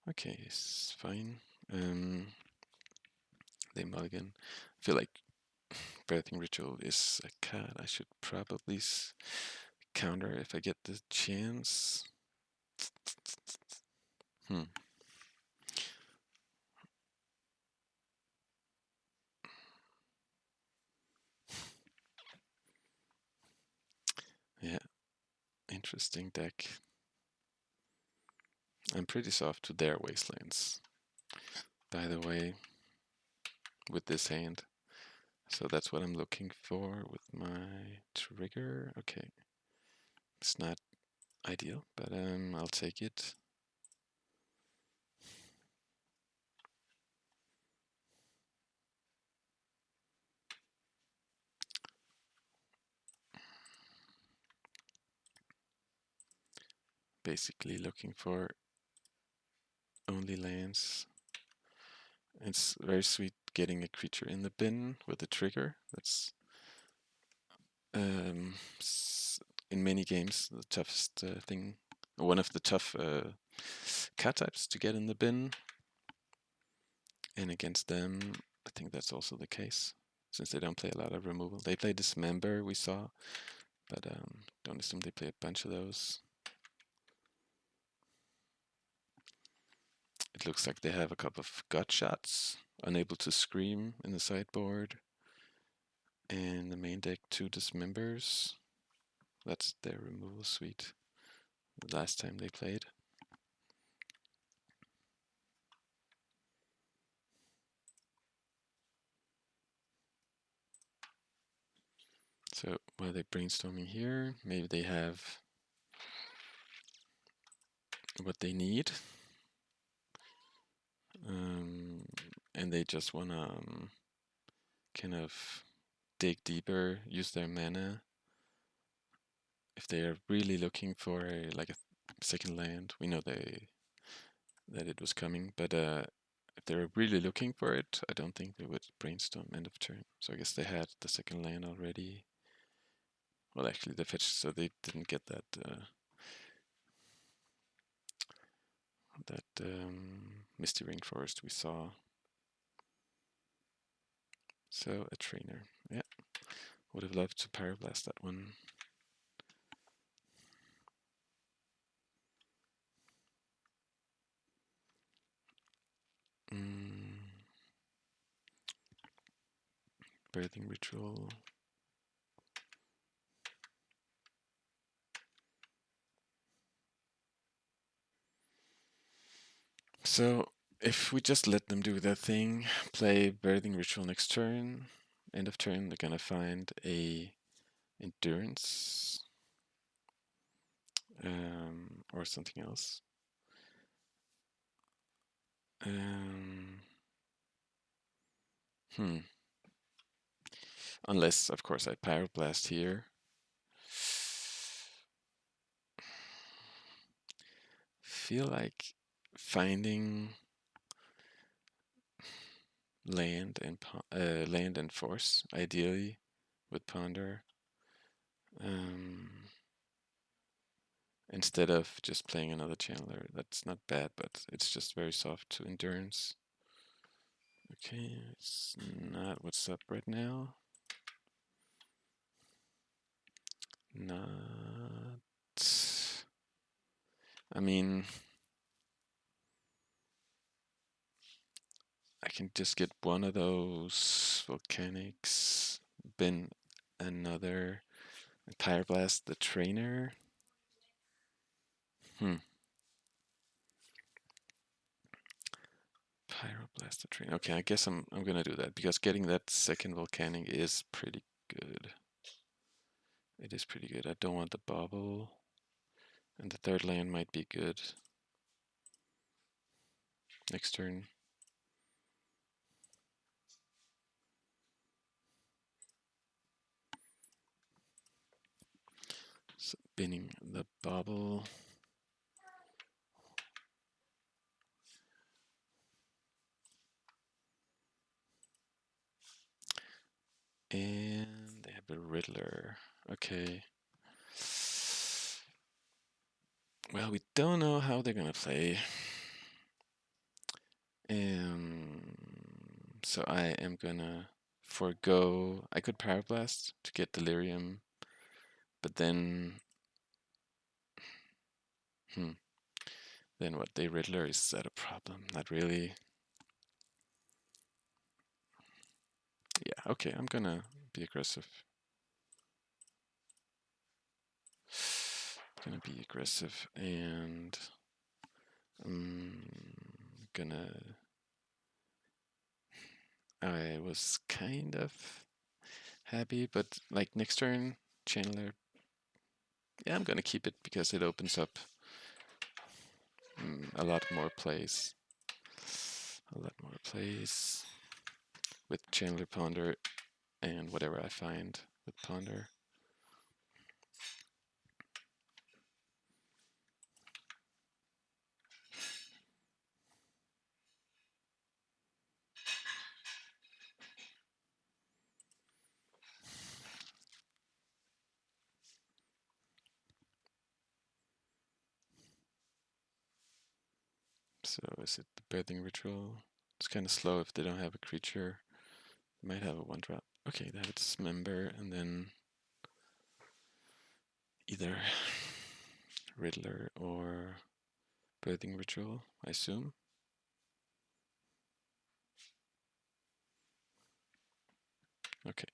Okay, it's fine. They mulligan. I feel like birthing ritual is a card I should probably counter if I get the chance. Yeah, interesting deck. I'm pretty soft to their Wastelands, by the way, with this hand. So that's what I'm looking for with my trigger. Okay, it's not ideal, but I'll take it. Basically looking for only lands. It's very sweet getting a creature in the bin with a trigger. That's in many games the toughest thing, one of the tough card types to get in the bin. And against them, I think that's also the case, since they don't play a lot of removal. They play Dismember, we saw, but don't assume they play a bunch of those. It looks like they have a couple of gut shots, unable to scream in the sideboard. And the main deck, 2 Dismembers. That's their removal suite the last time they played. So while they're brainstorming here, maybe they have what they need. And they just want to kind of dig deeper, use their mana. If they are really looking for like a second land, we know that it was coming, but if they're really looking for it, I don't think they would brainstorm end of turn. So I guess they had the second land already. Well, actually, they fetched, so they didn't get that Misty Rainforest we saw. So a trainer, yeah. Would have loved to Pyroblast that one. Birthing Ritual. So if we just let them do their thing, play Birthing Ritual next turn, end of turn, they're gonna find a Endurance or something else. Unless, of course, I Pyroblast here. Feel like finding land and force, ideally, with Ponder. Instead of just playing another Channeler. That's not bad, but it's just very soft to Endurance. Okay, it's not what's up right now. Not... I mean... I can just get one of those Volcanics, bin another, Pyroblast the trainer. Pyroblast the trainer. Okay, I guess I'm gonna do that, because getting that second Volcanic is pretty good. It is pretty good. I don't want the Bauble. And the third land might be good. Next turn. So binning the Bauble. And they have a Riddler. Okay. Well, we don't know how they're gonna play. So I am gonna forego. I could Pyroblast to get Delirium, but then then what? They Riddler, is that a problem? Not really. Yeah, okay, I'm gonna be aggressive. Gonna be aggressive, and I'm gonna. I was kind of happy, but like next turn, Chandler. Yeah, I'm gonna keep it because it opens up a lot more plays. A lot more plays with Chandler Ponder and whatever I find with Ponder. So is it the Birthing Ritual? It's kind of slow if they don't have a creature. They might have a 1-drop. Okay, they have a Dismember, and then either Riddler or Birthing Ritual, I assume. Okay.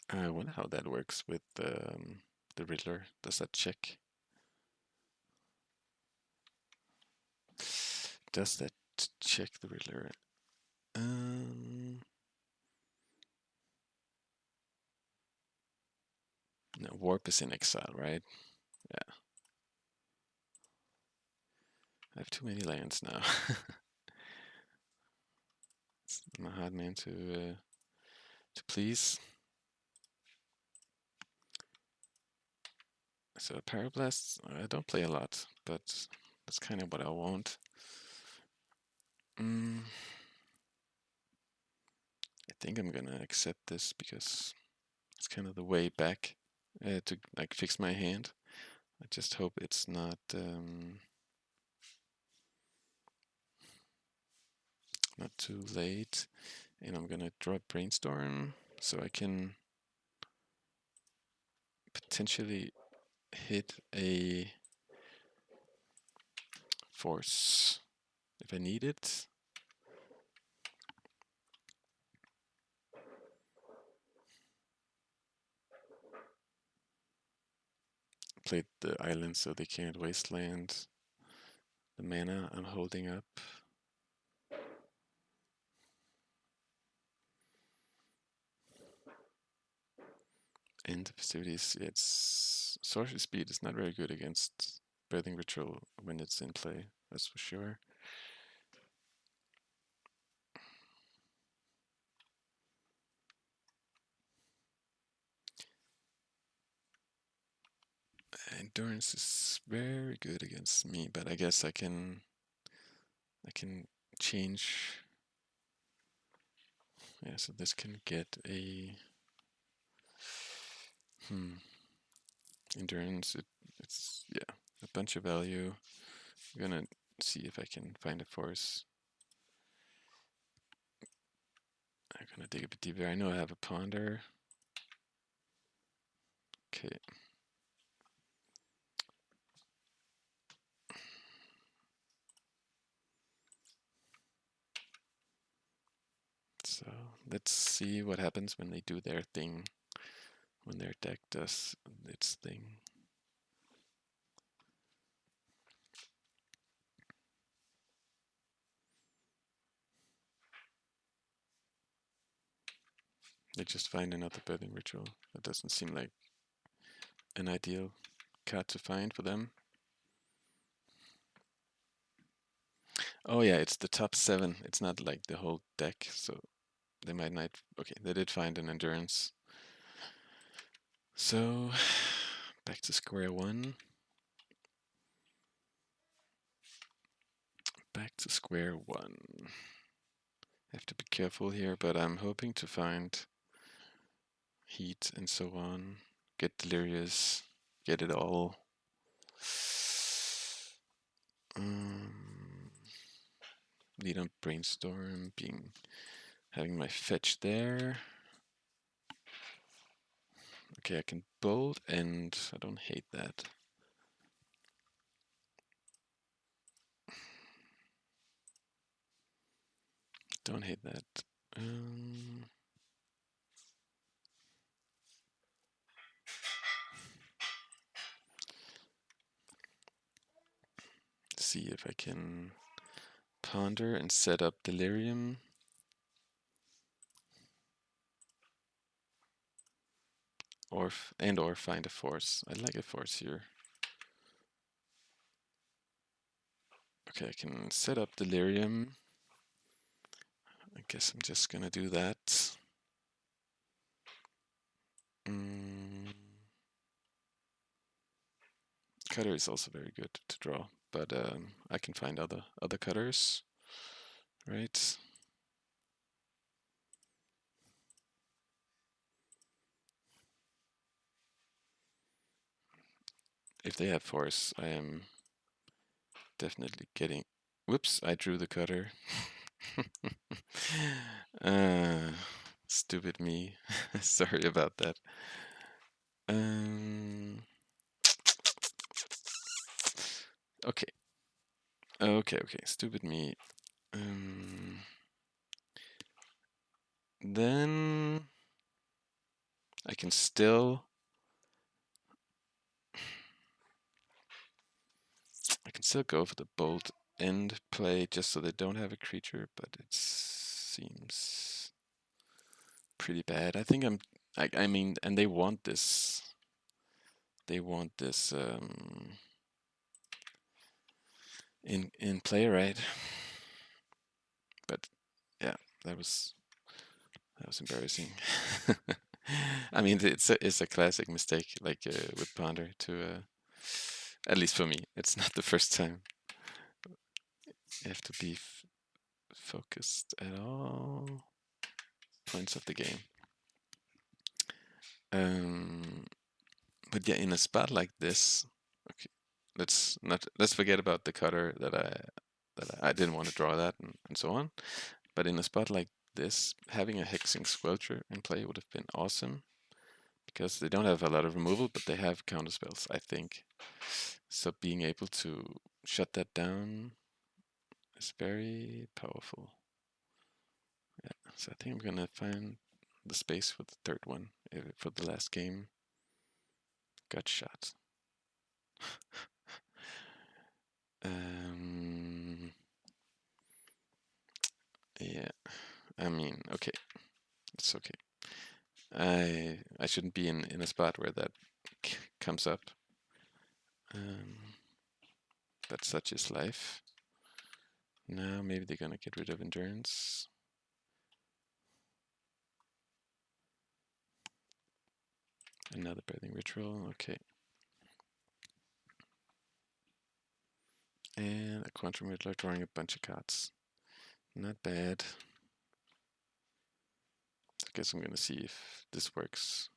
I wonder how that works with the Riddler. Does that check? Does that check the Riddler? No, Warp is in exile, right? Yeah. I have too many lands now. I'm a hard man to please. So Parablast, I don't play a lot, but that's kind of what I want. I think I'm gonna accept this because it's kind of the way back to like fix my hand. I just hope it's not too late. And I'm gonna drop Brainstorm so I can potentially hit a force if I need it. Played the island so they can't Wasteland the mana I'm holding up. And the festivities, it's sorcery speed is not very good against Birthing Ritual when it's in play, that's for sure. Endurance is very good against me, but I guess I can change. Yeah, so this can get a endurance. It's yeah, a bunch of value. I'm gonna see if I can find a force. I'm gonna dig a bit deeper. I know I have a Ponder. Okay. So let's see what happens when they do their thing. When their deck does its thing. They just find another Birthing Ritual. That doesn't seem like an ideal card to find for them. Oh yeah, it's the top 7. It's not like the whole deck, so they might not. Okay, they did find an endurance. So back to square one. Back to square one. Have to be careful here, but I'm hoping to find heat and so on. Get delirious, get it all. Lead on Brainstorm, having my fetch there. Okay, I can bolt, and I don't hate that. Don't hate that. See if I can ponder and set up Delirium. Or find a force. I like a force here. Okay, I can set up Delirium. I guess I'm just gonna do that. Cutter is also very good to draw, but I can find other cutters, right? If they have force, I am definitely getting. Whoops! I drew the cutter. Stupid me. Sorry about that. Okay. Okay. Stupid me. Then I can still go for the bold end play just so they don't have a creature, but it seems pretty bad. I think I mean, and they want this. They want this in play, right? But yeah, that was embarrassing. I mean, it's a classic mistake, like with Ponder to at least for me. It's not the first time. You have to be focused at all points of the game. But yeah, in a spot like this, okay, let's forget about the cutter that I didn't want to draw that and so on. But in a spot like this, having a Hexing Squelcher in play would have been awesome, because they don't have a lot of removal, but they have counter spells, I think. So being able to shut that down is very powerful. Yeah, so I think I'm gonna find the space for the third one for the last game. Got shot. Yeah, I mean, okay, it's okay. I shouldn't be in a spot where that comes up. But such is life. Now maybe they're gonna get rid of endurance. Another breathing ritual, okay. And a quantum riddler drawing a bunch of cards. Not bad. I guess I'm gonna see if this works.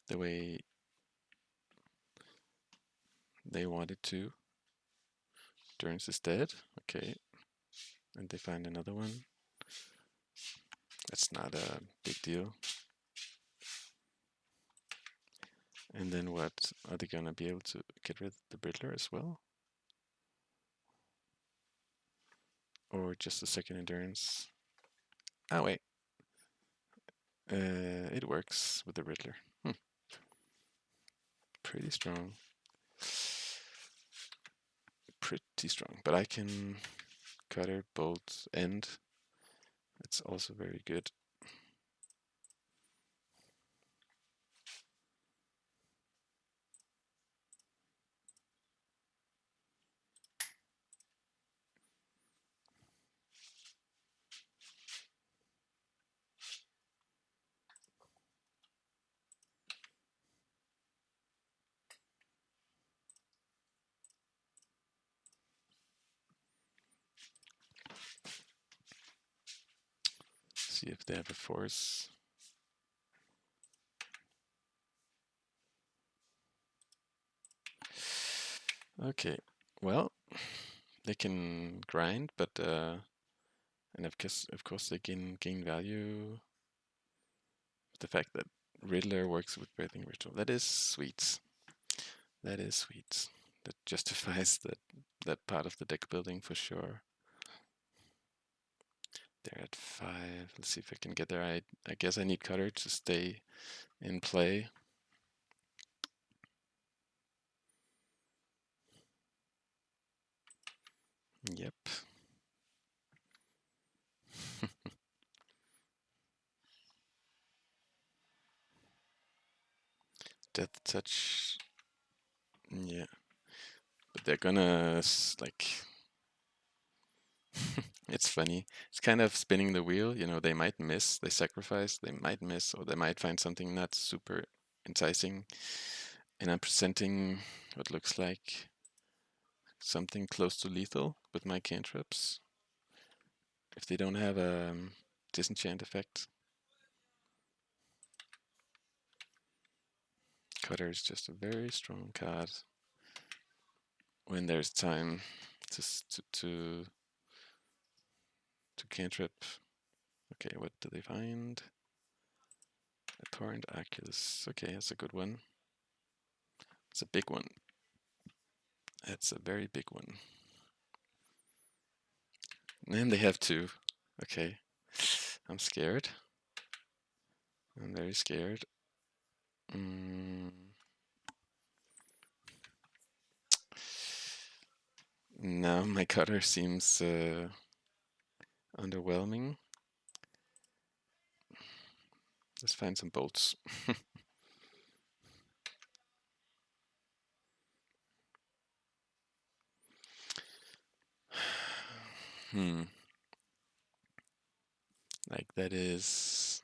The way they wanted to. Endurance is dead, okay. And they find another one. That's not a big deal. And then what? Are they gonna be able to get rid of the Brittler as well? Or just a second endurance? Oh wait. It works with the Riddler. Pretty strong. Pretty strong. But I can cutter, bolt, end. It's also very good. See if they have a force. Okay, well, they can grind, but and of course they can gain value. The fact that Riddler works with Breathing Ritual, that is sweet. That is sweet. That justifies that part of the deck building for sure. They're at 5. Let's see if I can get there. I guess I need Cutter to stay in play. Yep. Death touch. Yeah. But they're gonna like it's funny. It's kind of spinning the wheel, you know, they might miss, they sacrifice, they might miss, or they might find something not super enticing. And I'm presenting what looks like something close to lethal with my cantrips. If they don't have a disenchant effect. Cutter is just a very strong card when there's time to cantrip. Okay, what do they find? Abhorrent Oculus. Okay, that's a good one. It's a big one. That's a very big one. And they have 2. Okay. I'm scared. I'm very scared. Now my Cutter seems underwhelming. Let's find some bolts. Like that is,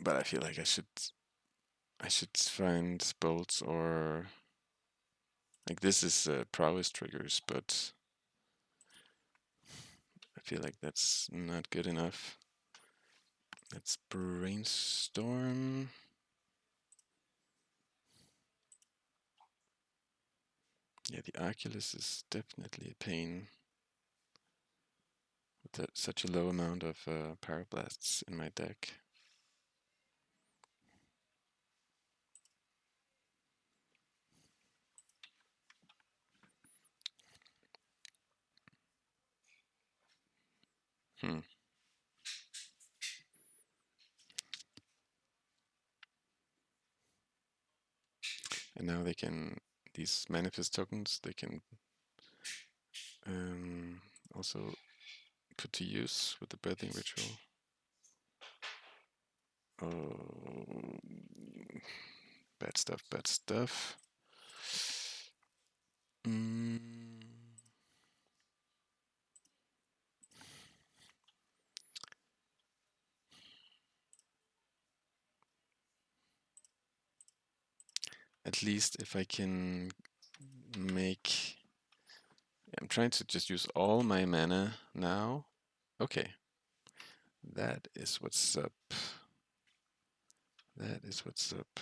but I feel like I should find bolts, or like this is prowess triggers, but I feel like that's not good enough. Let's brainstorm. Yeah, the Oculus is definitely a pain with such a low amount of Parablasts in my deck. And now they can, these manifest tokens, they can also put to use with the birthing ritual. Oh, bad stuff, bad stuff. At least if I can make... I'm trying to just use all my mana now. Okay. That is what's up. That is what's up.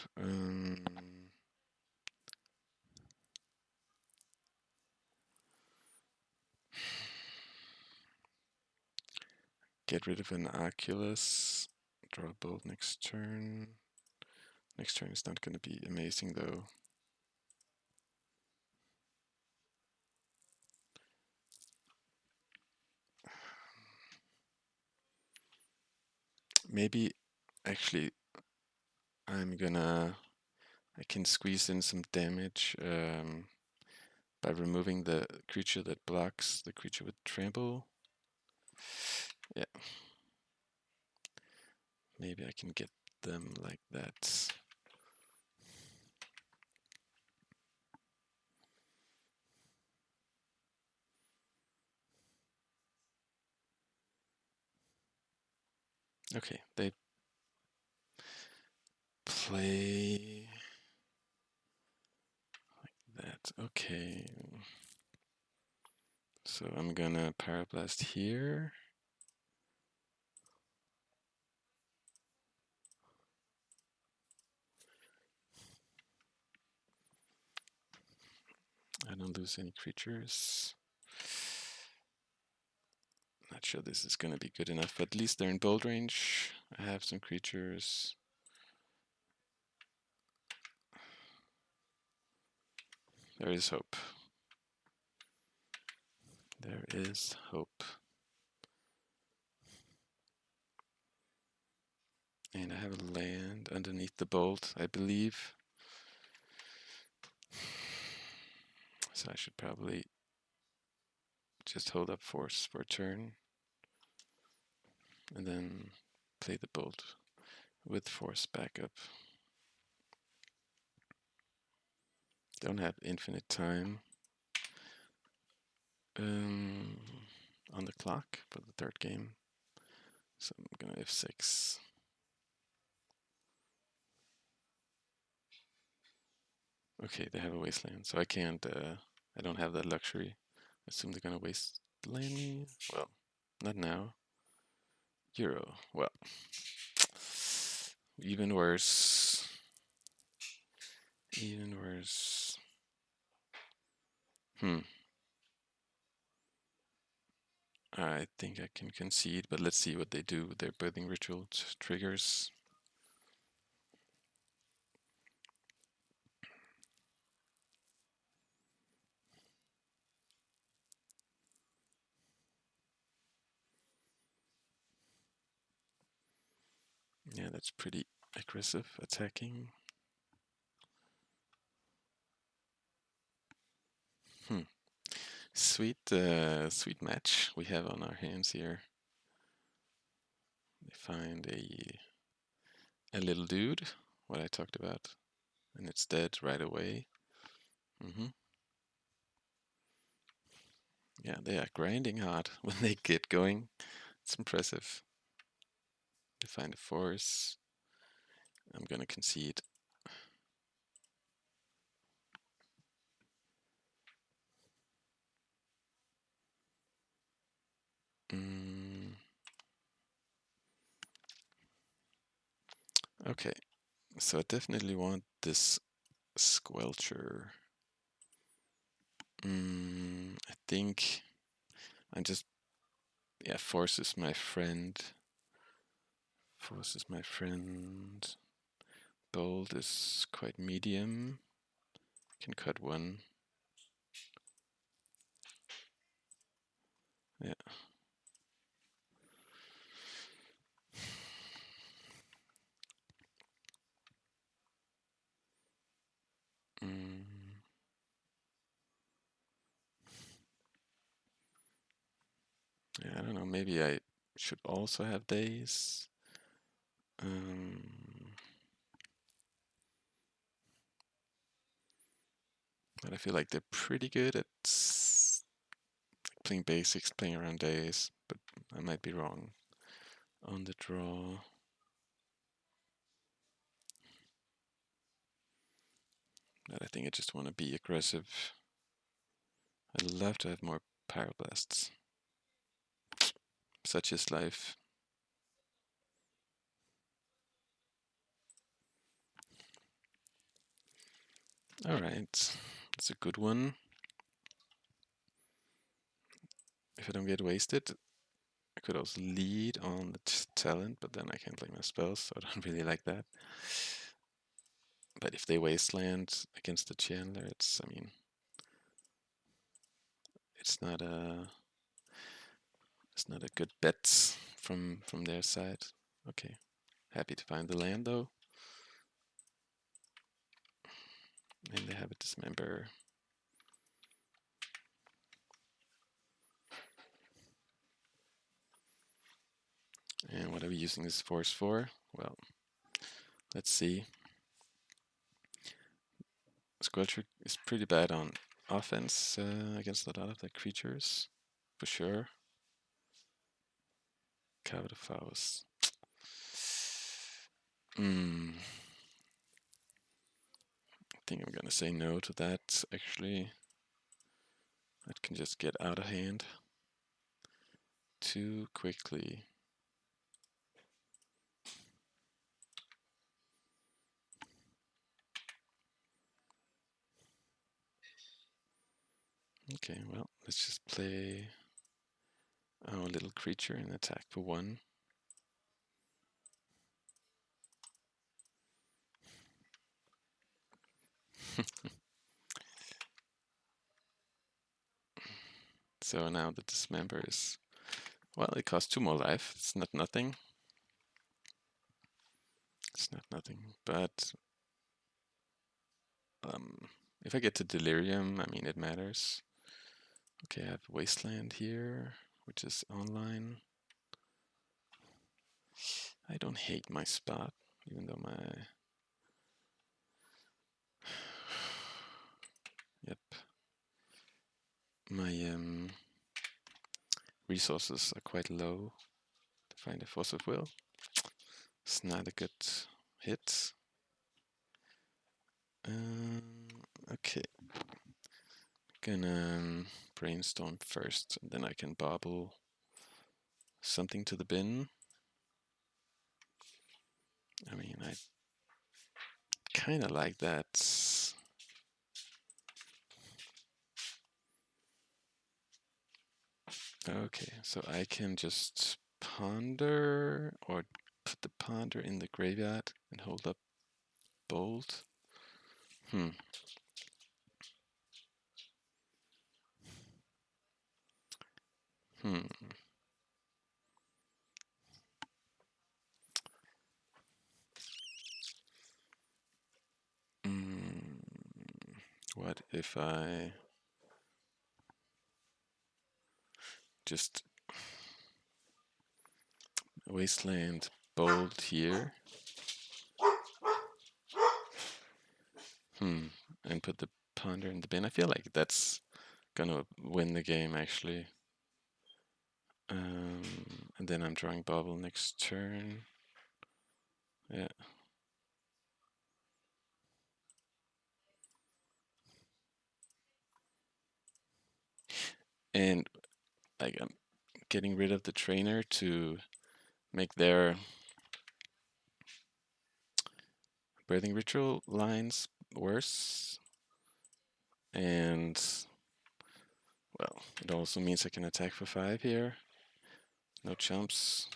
Get rid of an Oculus. Draw a bolt next turn. Next turn is not going to be amazing though. Maybe actually I can squeeze in some damage by removing the creature that blocks the creature with trample. Yeah. Maybe I can get them like that. Okay, they play like that. Okay. So I'm gonna Parablast here. I don't lose any creatures. Not sure this is gonna be good enough, but at least they're in bold range. I have some creatures. There is hope. There is hope. And I have a land underneath the bolt, I believe. So I should probably just hold up force for a turn. And then play the bolt with force backup. Don't have infinite time on the clock for the third game. So I'm gonna F6. Okay, they have a Wasteland, so I can't, I don't have that luxury. I assume they're gonna Wasteland me. Well, not now. Euro, well. Even worse. Even worse. I think I can concede, but let's see what they do with their birthing ritual triggers. Yeah, that's pretty aggressive attacking. Sweet, sweet match we have on our hands here. They find a little dude, what I talked about, and it's dead right away. Yeah, they are grinding hard when they get going. It's impressive. They find a force. I'm gonna concede. Okay, so I definitely want this Squelcher. I think I'm just, yeah, forces my friend. Forces my friend. Bold is quite medium. Can cut one. Yeah. Yeah, I don't know. Maybe I should also have Daze. But I feel like they're pretty good at playing basics, playing around Daze, but I might be wrong on the draw. But I think I just want to be aggressive. I'd love to have more Pyroblasts. Such is life. Alright, that's a good one. If I don't get wasted, I could also lead on the talent, but then I can't play my spells, so I don't really like that. But if they Wasteland against the Chandler, it's, I mean, it's not a good bet from their side. Okay, happy to find the land though. And they have a Dismember. And what are we using this force for? Well, let's see. Squelcher is pretty bad on offense against a lot of the creatures, for sure. Cover the Faust. I think I'm gonna say no to that, actually. That can just get out of hand too quickly. Okay, well, let's just play our little creature and attack for one. So now the Dismember is, well, it costs 2 more life. It's not nothing. It's not nothing, but if I get to Delirium, I mean, it matters. Okay, I have Wasteland here, which is online. I don't hate my spot, even though my... Yep. My resources are quite low to find a Force of Will. It's not a good hit. Okay. Gonna Brainstorm first, and then I can Bauble something to the bin. I mean, I kind of like that. Okay, so I can just ponder or put the ponder in the graveyard and hold up Bolt. Hmm. What if I just Wasteland Bolt here? And put the ponder in the bin. I feel like that's gonna win the game actually. And then I'm drawing Bauble next turn. Yeah. And like I'm getting rid of the trainer to make their Breathing Ritual lines worse. And well, it also means I can attack for 5 here. No chumps.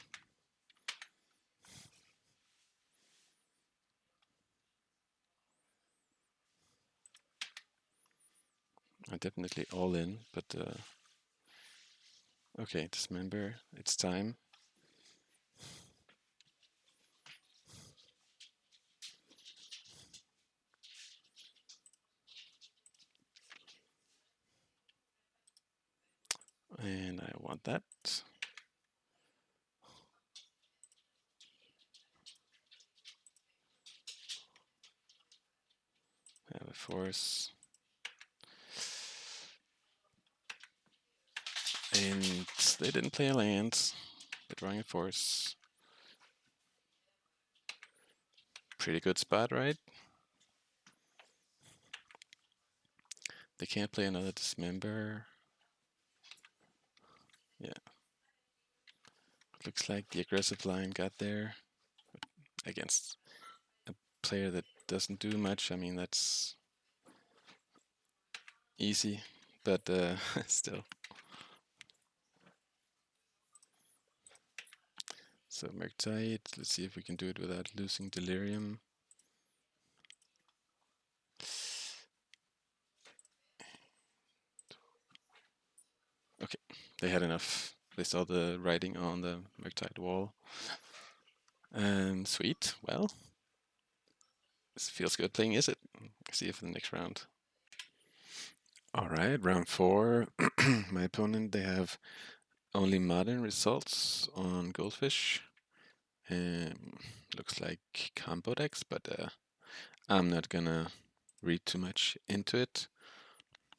I'm definitely all in, but okay, Dismember, it's time. And I want that. I have a Force. And they didn't play a land. They're drawing a Force. Pretty good spot, right? They can't play another Dismember. Yeah. Looks like the aggressive line got there against a player that doesn't do much. I mean, that's easy, but still. So Murktide, let's see if we can do it without losing Delirium. Okay, they had enough. They saw the writing on the Murktide wall. And sweet, well, this feels good playing Izzet. See you for the next round. Alright, round 4. My opponent, they have only modern results on Goldfish. Looks like combo decks, but I'm not gonna read too much into it.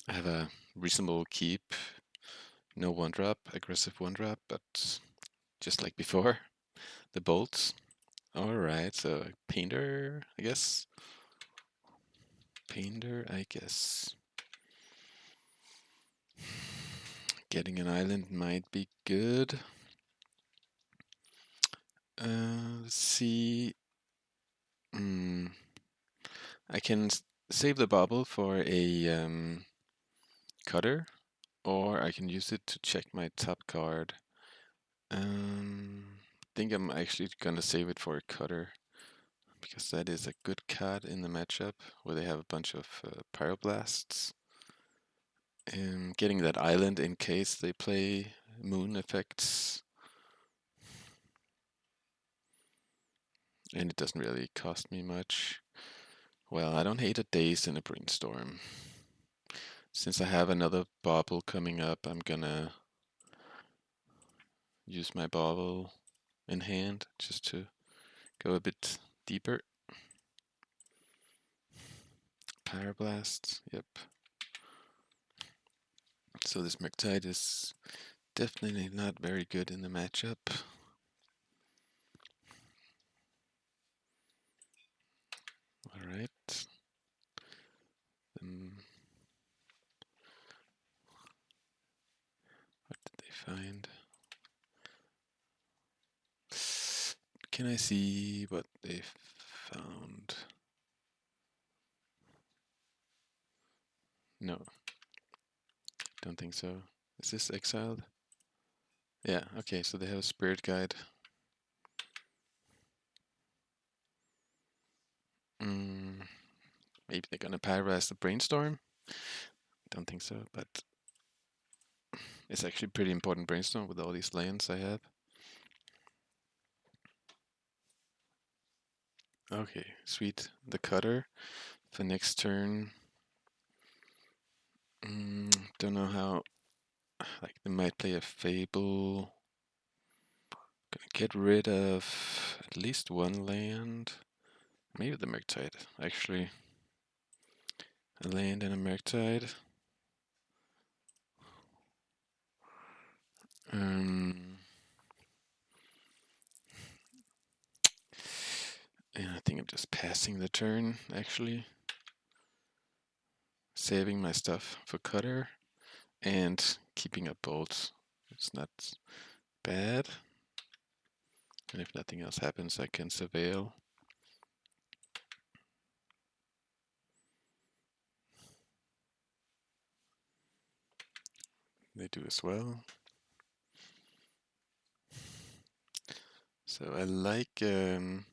I have a reasonable keep, no 1-drop, aggressive 1-drop, but just like before, the bolts. Alright, so Painter, I guess. Painter, I guess. Getting an island might be good. Let's see. I can save the Bauble for a cutter, or I can use it to check my top card. I think I'm actually gonna save it for a cutter, because that is a good card in the matchup where they have a bunch of Pyroblasts. getting that island in case they play moon effects. And it doesn't really cost me much. Well, I don't hate a Daze in a Brainstorm. Since I have another Bauble coming up, I'm gonna use my Bauble in hand just to go a bit deeper. Pyroblast, yep. So this Murktide is definitely not very good in the matchup. Alright. What did they find? Can I see what they found? No. Don't think so. Is this exiled? Yeah, okay, so they have a Spirit Guide. Maybe they're gonna pyroblast the Brainstorm? Don't think so, but it's actually pretty important Brainstorm with all these lands I have. Okay, sweet. The Cutter for next turn. Don't know how. Like, they might play a Fable. Gonna get rid of at least one land. Maybe the Murktide, actually. A land and a Murktide. And I think I'm just passing the turn, actually. Saving my stuff for Cutter and keeping a Bolt. It's not bad. And if nothing else happens, I can Surveil. They do as well. So I like the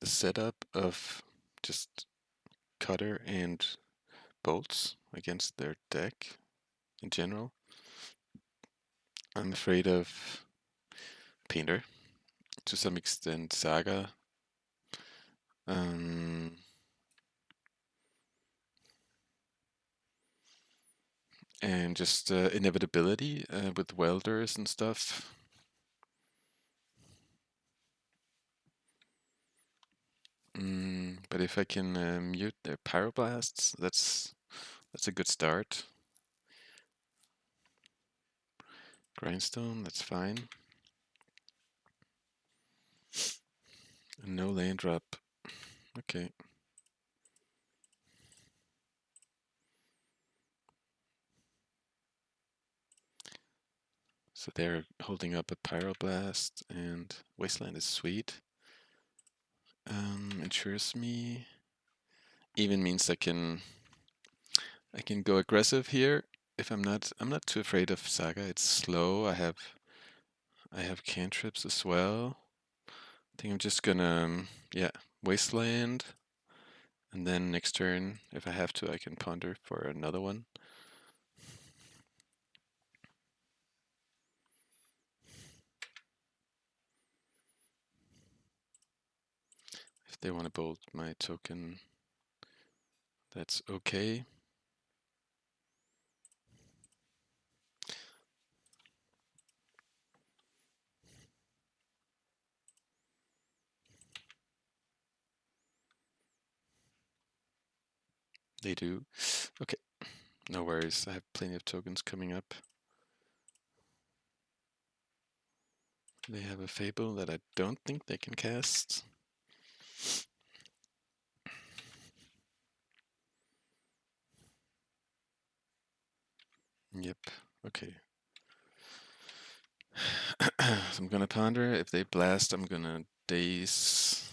setup of just Cutter and Bolts against their deck in general. I'm afraid of Painter, to some extent Saga. And just inevitability with welders and stuff. But if I can mute their pyroblasts, that's a good start. Grindstone, that's fine. And no land drop. Okay. So they're holding up a pyroblast, and Wasteland is sweet. Ensures me. Even means I can go aggressive here. If I'm not too afraid of Saga. It's slow. I have cantrips as well. I think I'm just gonna Wasteland, and then next turn, if I have to, I can ponder for another one. If they want to bolt my token, that's okay. They do. Okay, no worries. I have plenty of tokens coming up. They have a Fable that I don't think they can cast. Yep, okay. So I'm gonna ponder. If they blast, I'm gonna Daze.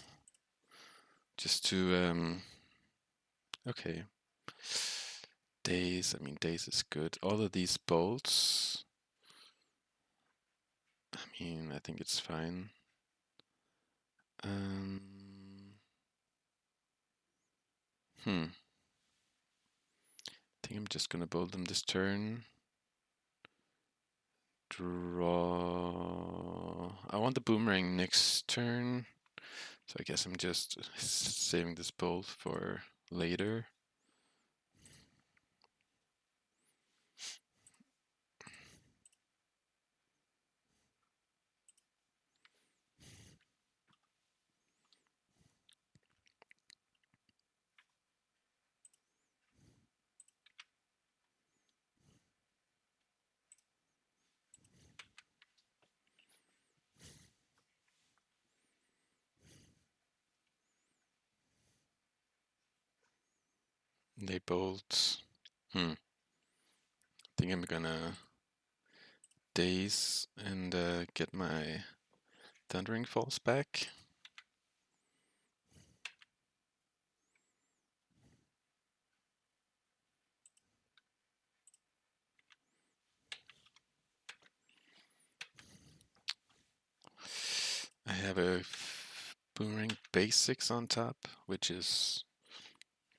Just to, okay. Daze, I mean, Daze is good. All of these bolts, I mean, I think it's fine. I think I'm just gonna bolt them this turn. Draw. I want the boomerang next turn, so I guess I'm just saving this bolt for later. They bolt. I think I'm gonna Daze and get my Thundering Falls back. I have a Boomerang Basics on top, which is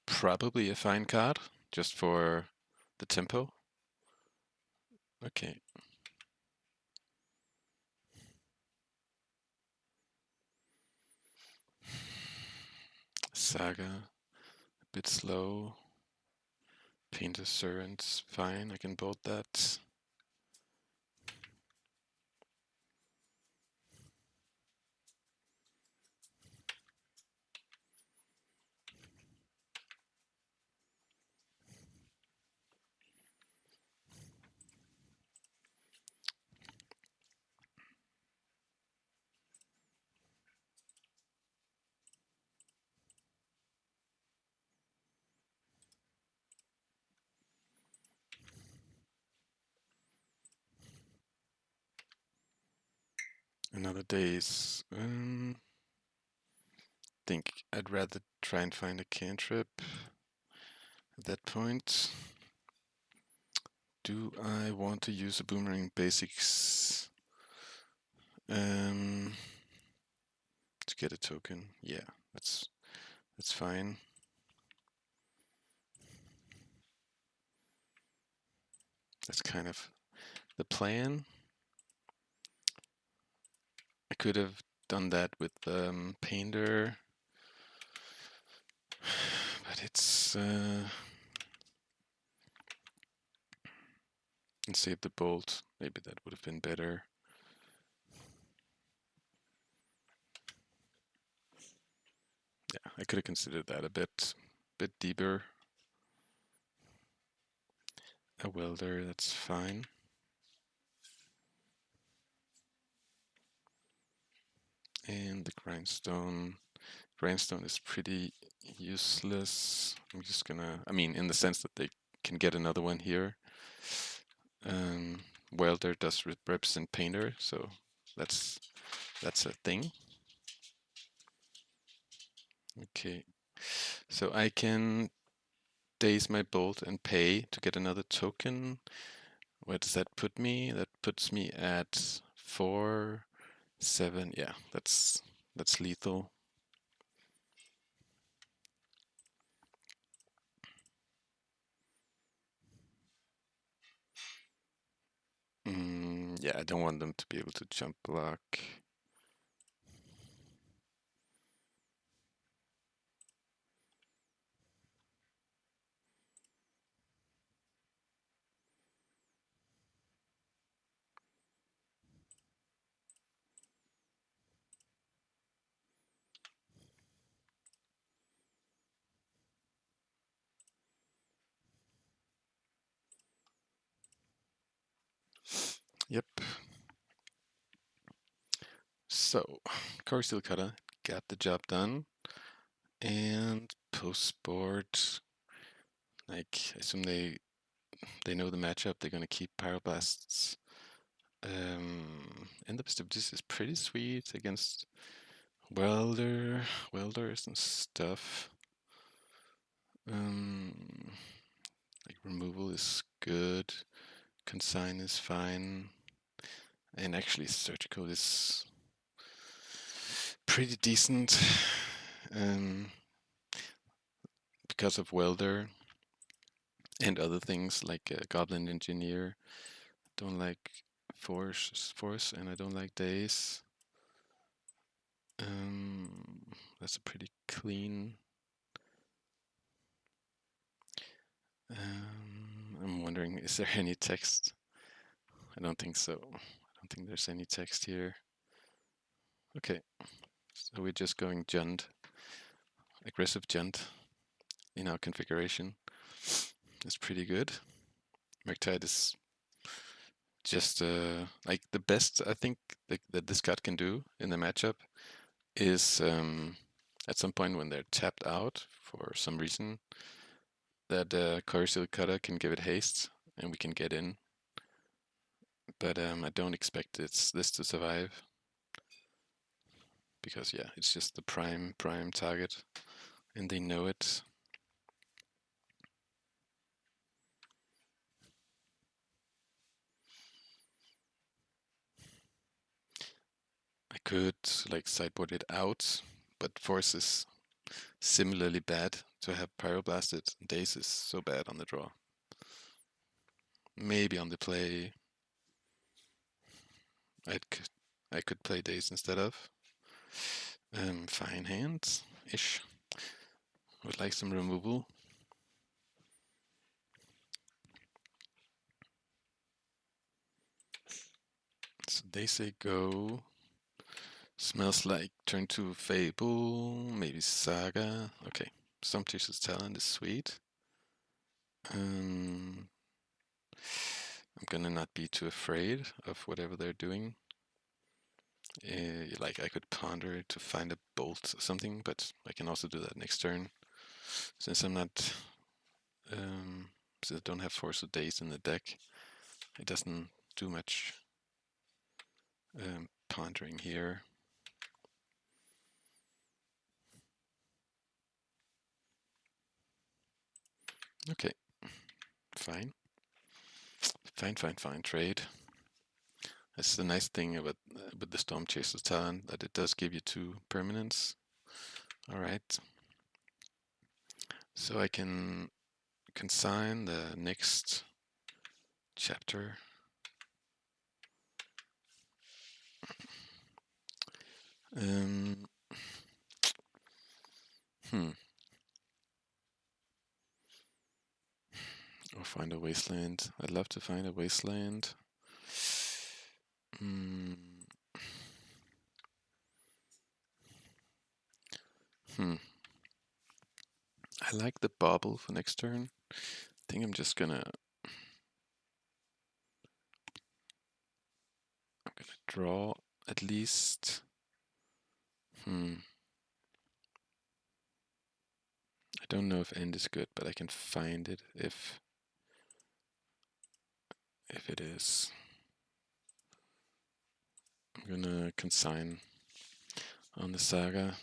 probably a fine card, just for the tempo. Okay. Saga, a bit slow. Painter Servant's fine, I can bolt that. Another Daze. Think I'd rather try and find a cantrip at that point. Do I want to use a Boomerang Basics to get a token? Yeah, that's fine. That's kind of the plan. I could have done that with Painter, but it's and save the bolt. Maybe that would have been better. Yeah, I could have considered that a bit deeper. A welder, that's fine. And the grindstone. Grindstone is pretty useless. I'm just gonna, I mean, in the sense that they can get another one here. Welder does represent Painter, so that's a thing. Okay, so I can Daze my bolt and pay to get another token. Where does that put me? That puts me at 4, 7. Yeah, that's lethal. Yeah, I don't want them to be able to jump block. Yep. So, Cori-Steel Cutter got the job done. And post-board, like, I assume they know the matchup. They're gonna keep Pyroblasts. And the festivities is pretty sweet against welders and stuff. Like removal is good. Consign is fine. And actually surgical is pretty decent. Because of welder and other things like Goblin Engineer. Don't like Force, and I don't like Daze. That's a pretty clean. I'm wondering, is there any text? I don't think so. I don't think there's any text here. Okay, so we're just going Jund, aggressive Jund in our configuration. It's pretty good. Murktide is just like the best I think that this card can do in the matchup is at some point when they're tapped out for some reason, that Cori-Steel Cutter can give it haste and we can get in. But I don't expect this to survive because yeah, it's just the prime target and they know it. I could like sideboard it out, but Force is similarly bad to have Pyroblasted. Daze is so bad on the draw. Maybe on the play, I could play Daze instead of. Fine hands-ish. Would like some removal. So they say go. Smells like turn 2 Fable, maybe Saga. Okay, Stormchaser's Talent is sweet. I'm gonna not be too afraid of whatever they're doing. Like I could ponder to find a bolt or something, but I can also do that next turn. Since I'm not, since I don't have Force of Daze in the deck, it doesn't do much pondering here. Okay, fine. Fine. Trade. That's the nice thing about with the Stormchaser's Talent, that it does give you 2 permanents. Alright. So I can consign the next chapter. Or find a Wasteland. I'd love to find a Wasteland. I like the Bauble for next turn. I think I'm just gonna draw at least. I don't know if end is good, but I can find it if it is. I'm gonna consign on the Saga.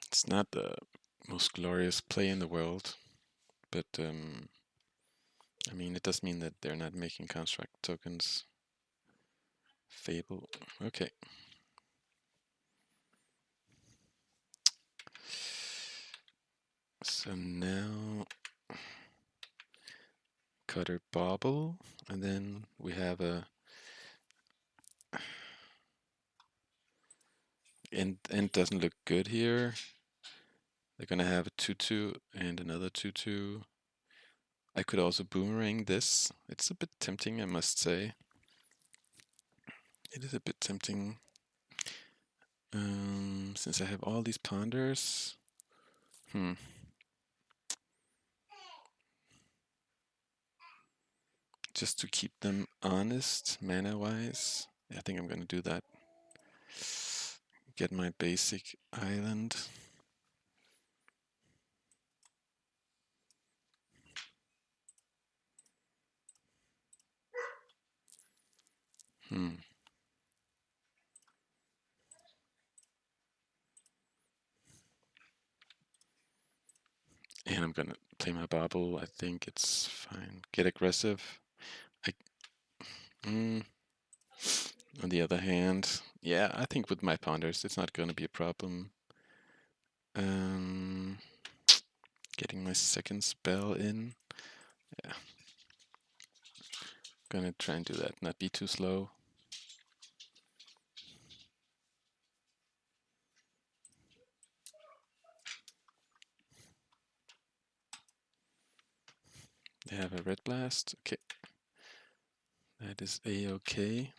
It's not the most glorious play in the world, but I mean, it does mean that they're not making construct tokens. Fable, okay. So now Cutter Bauble, and then we have a end doesn't look good here. They're gonna have a 2/2 and another 2/2. I could also boomerang this. It's a bit tempting, I must say. It is a bit tempting. Since I have all these ponders. Just to keep them honest, mana-wise. I think I'm gonna do that. Get my basic island. And I'm gonna play my Bauble. I think it's fine. Get aggressive. On the other hand, yeah, I think with my ponders, it's not gonna be a problem. Getting my second spell in. Yeah. Gonna try and do that, not be too slow. They have a red blast. Okay. That is a-okay.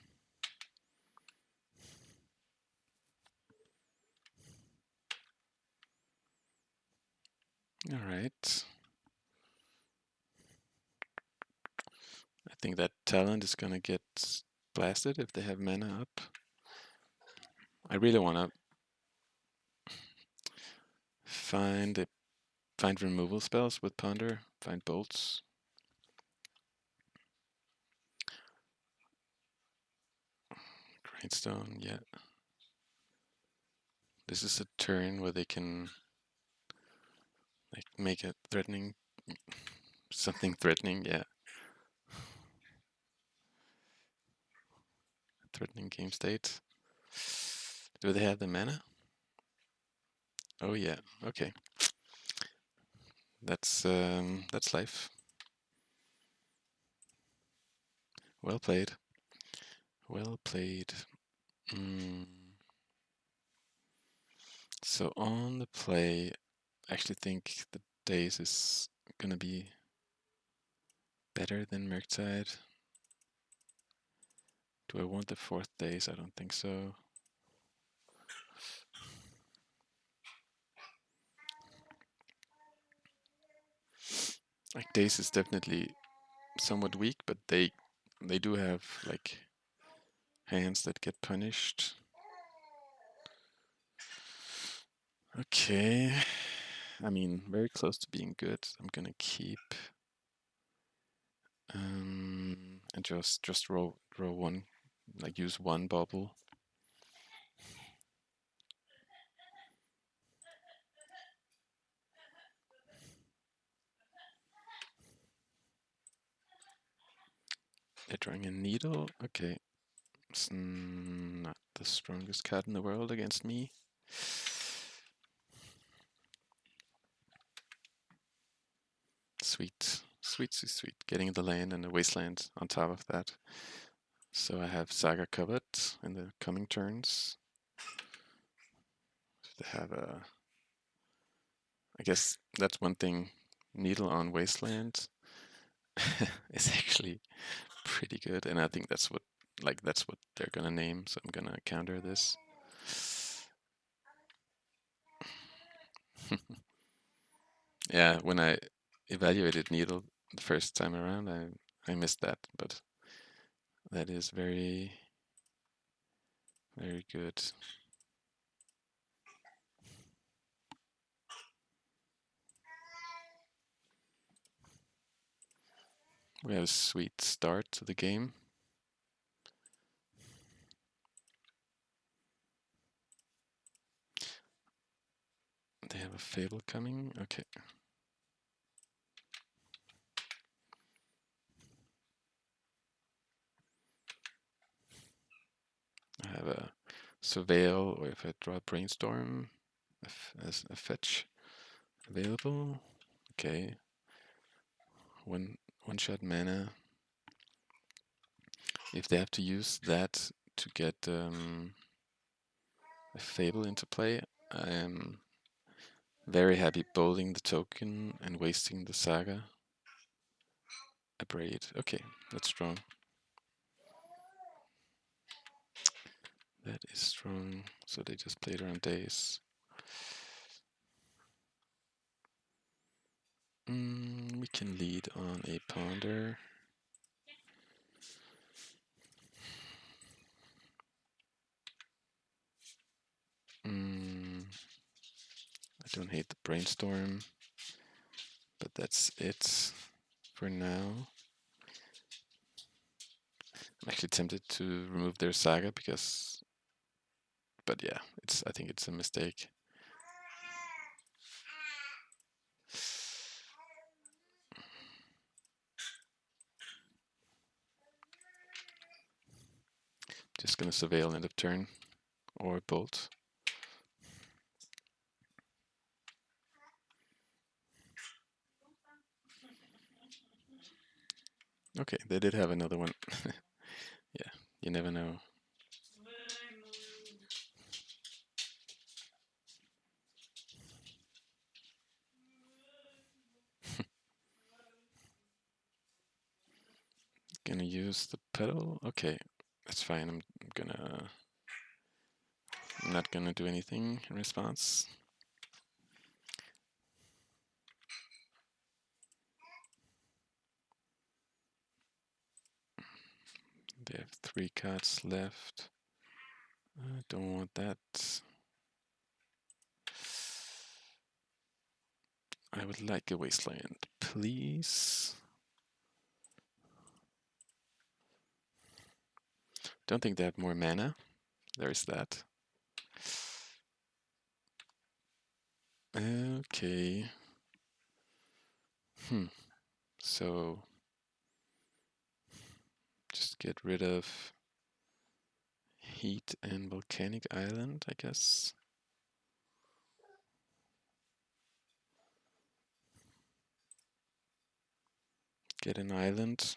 Alright. I think that talent is gonna get blasted if they have mana up. I really wanna find removal spells with Ponder, find bolts. Grindstone, yeah. This is a turn where they can like make a threatening, something threatening, yeah. Threatening game state. Do they have the mana? Oh yeah, okay. That's life. Well played. Well played. So on the play, I actually think the Daze is gonna be better than Murktide. Do I want the fourth Daze? I don't think so. Like Daze is definitely somewhat weak, but they do have like hands that get punished. Okay. I mean, very close to being good. I'm gonna keep and just roll one, like use one Bauble. They're drawing a needle. Okay, it's not the strongest card in the world against me. Sweet, sweet, sweet, sweet. Getting the land and the Wasteland on top of that. So I have Saga covered in the coming turns. They have a... I guess that's one thing. Needle on Wasteland is actually pretty good, and I think that's what they're gonna name. So I'm gonna counter this. Yeah, when I evaluated Needle the first time around, I missed that, but that is very, very good. We have a sweet start to the game. They have a Fable coming. Okay. I have a Surveil, or if I draw Brainstorm as a fetch available. Okay. One shot mana. If they have to use that to get a Fable into play, I am very happy bowling the token and wasting the Saga. A Braid. Okay, that's strong. That is strong. So they just played around Daze. We can lead on a Ponder. I don't hate the Brainstorm, but that's it for now. I'm actually tempted to remove their Saga because, but yeah, I think it's a mistake. Just gonna surveil end of turn or bolt. Okay, they did have another one. Yeah, you never know. Gonna use the pedal. Okay, that's fine. I'm not gonna do anything in response. They have 3 cards left. I don't want that. I would like a Wasteland, please. Don't think they have more mana. There is that. Okay. So just get rid of Heat and Volcanic Island, I guess. Get an island.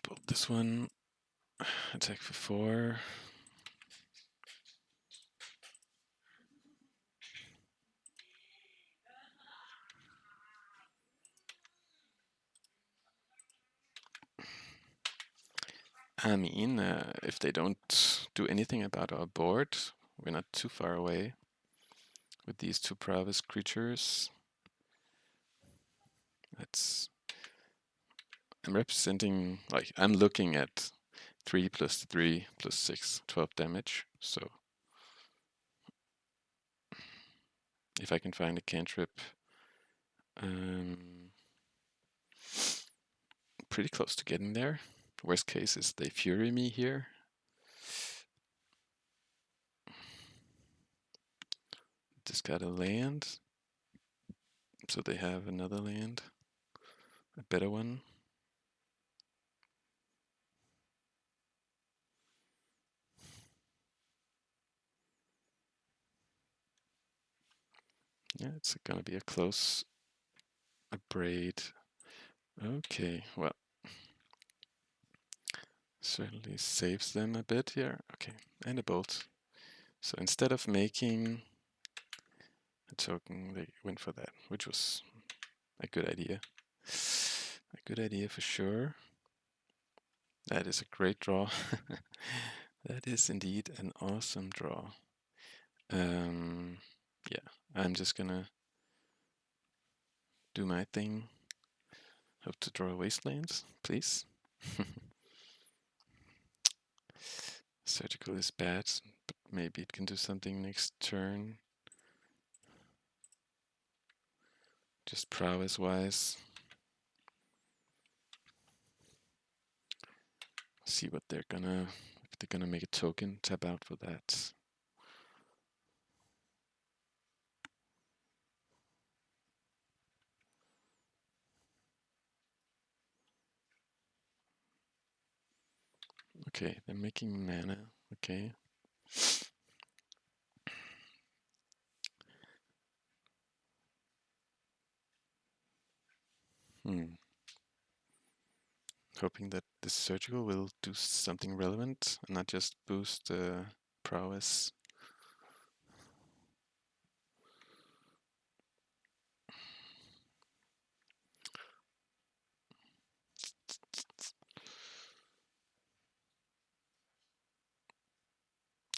Build this one. Attack for 4. I mean, if they don't do anything about our board, we're not too far away with these 2 prowess creatures. I'm representing, like, I'm looking at 3 plus 3 plus 6, 12 damage. So if I can find a cantrip, pretty close to getting there. Worst case is they Fury me here. Discard a land. So they have another land. A better one. Yeah, it's gonna be a close braid. Okay, well, certainly saves them a bit here. Okay, and a bolt. So instead of making a token, they went for that, which was a good idea. A good idea for sure. That is a great draw. That is indeed an awesome draw. Yeah, I'm just gonna do my thing. Hope to draw Wastelands, please. Surgical is bad, but maybe it can do something next turn. Just prowess wise. See what they're gonna, if they're gonna make a token, tap out for that. Okay, they're making mana. Okay. Hoping that the surgical will do something relevant and not just boost prowess.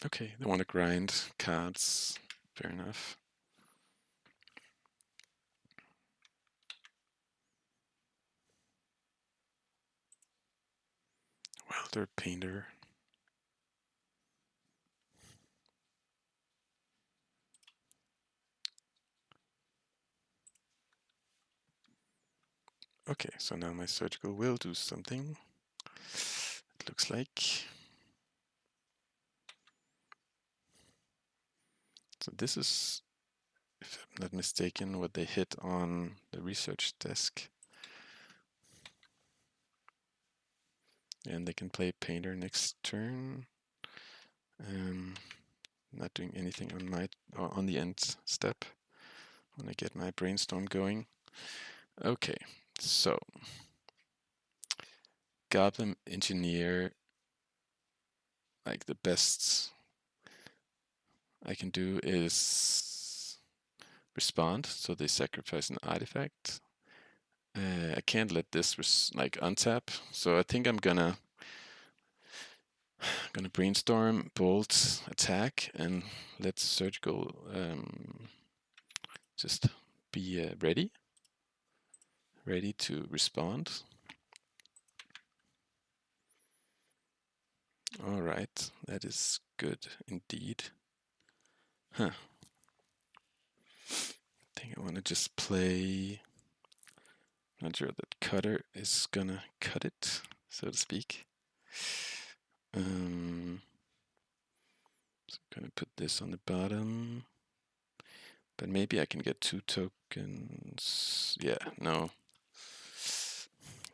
Okay, they want to grind cards. Fair enough. Welder Painter. Okay, so now my surgical will do something. It looks like. So this is if I'm not mistaken, what they hit on the research desk. And they can play Painter next turn. Not doing anything on the end step when I get my Brainstorm going. Okay, so Goblin Engineer, like the best I can do is respond, so they sacrifice an artifact. I can't let this untap, so I think I'm gonna Brainstorm, Bolt, attack, and let Surgical just be ready to respond. All right, that is good indeed. Huh. I think I want to just play. Not sure that Cutter is gonna cut it, so to speak. So I'm gonna put this on the bottom. But maybe I can get 2 tokens. Yeah, no.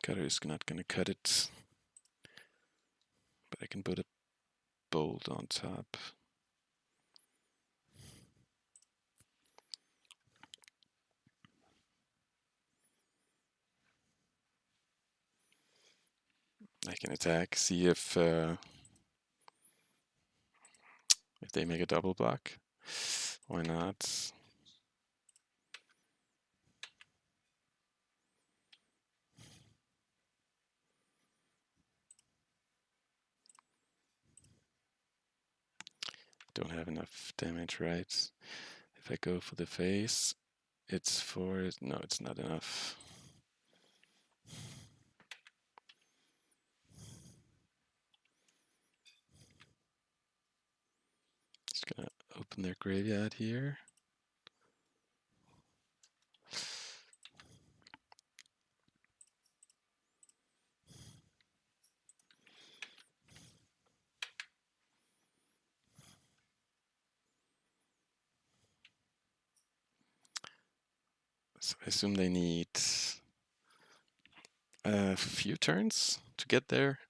Cutter is not gonna cut it. But I can put a bolt on top. I can attack, see if they make a double block. Why not? Don't have enough damage, right? If I go for the face, it's 4. No, it's not enough. Just gonna open their graveyard here. So I assume they need a few turns to get there.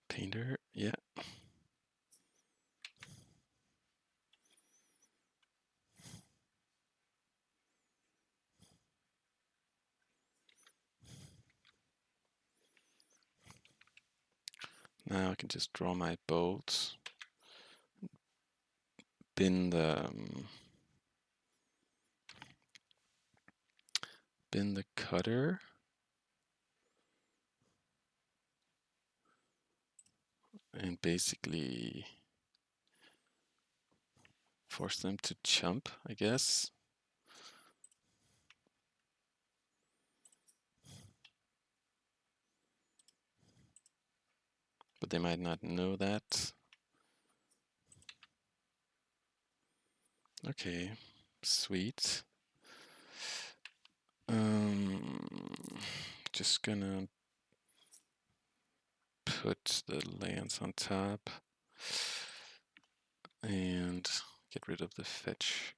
Painter, yeah. Now I can just draw my bolts. Bin the cutter. And basically force them to jump, I guess. But they might not know that. Okay, sweet. Just gonna put the lands on top and get rid of the fetch.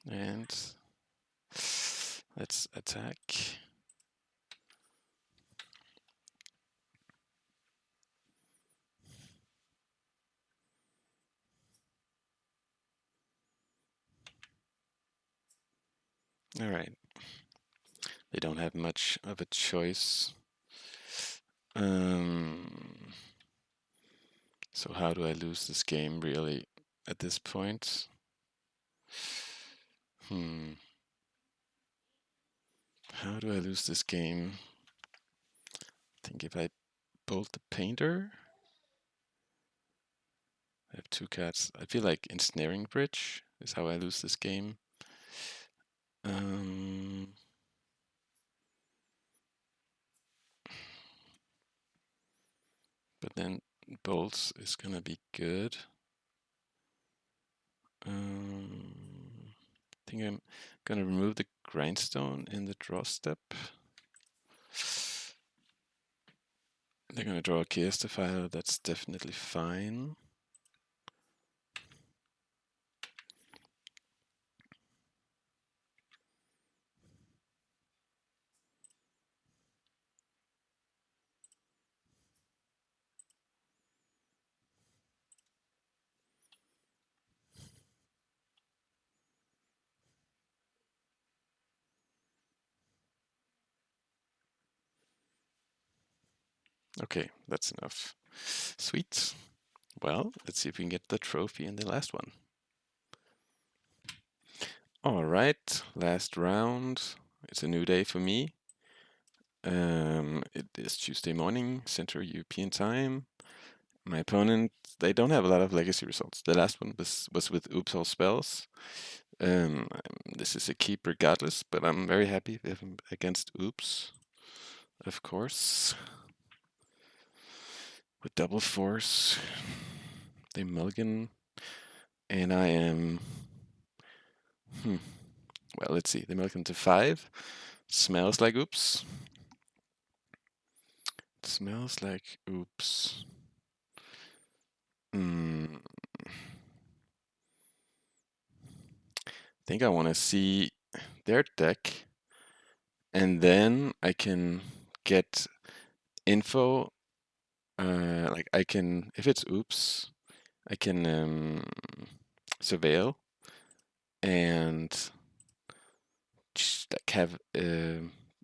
And let's attack. All right. They don't have much of a choice. So how do I lose this game really at this point? How do I lose this game? I think if I bolt the painter, I have 2 cards. I feel like Ensnaring Bridge is how I lose this game. But then bolts is gonna be good. I think I'm gonna remove the grindstone in the draw step. They're gonna draw a Chaos Defiler, that's definitely fine. Okay, that's enough. Sweet. Well, let's see if we can get the trophy in the last one. All right, last round. It's a new day for me. It is Tuesday morning, Central European time. My opponent, they don't have a lot of legacy results. The last one was with Oops All Spells. This is a keep regardless, but I'm very happy with him against Oops, of course. With double force, they mulligan, and I am. Well, let's see. They mulligan to 5. Smells like Oops. Smells like Oops. I think I want to see their deck, and then I can get info. Like I can, if it's Oops, I can surveil and just like have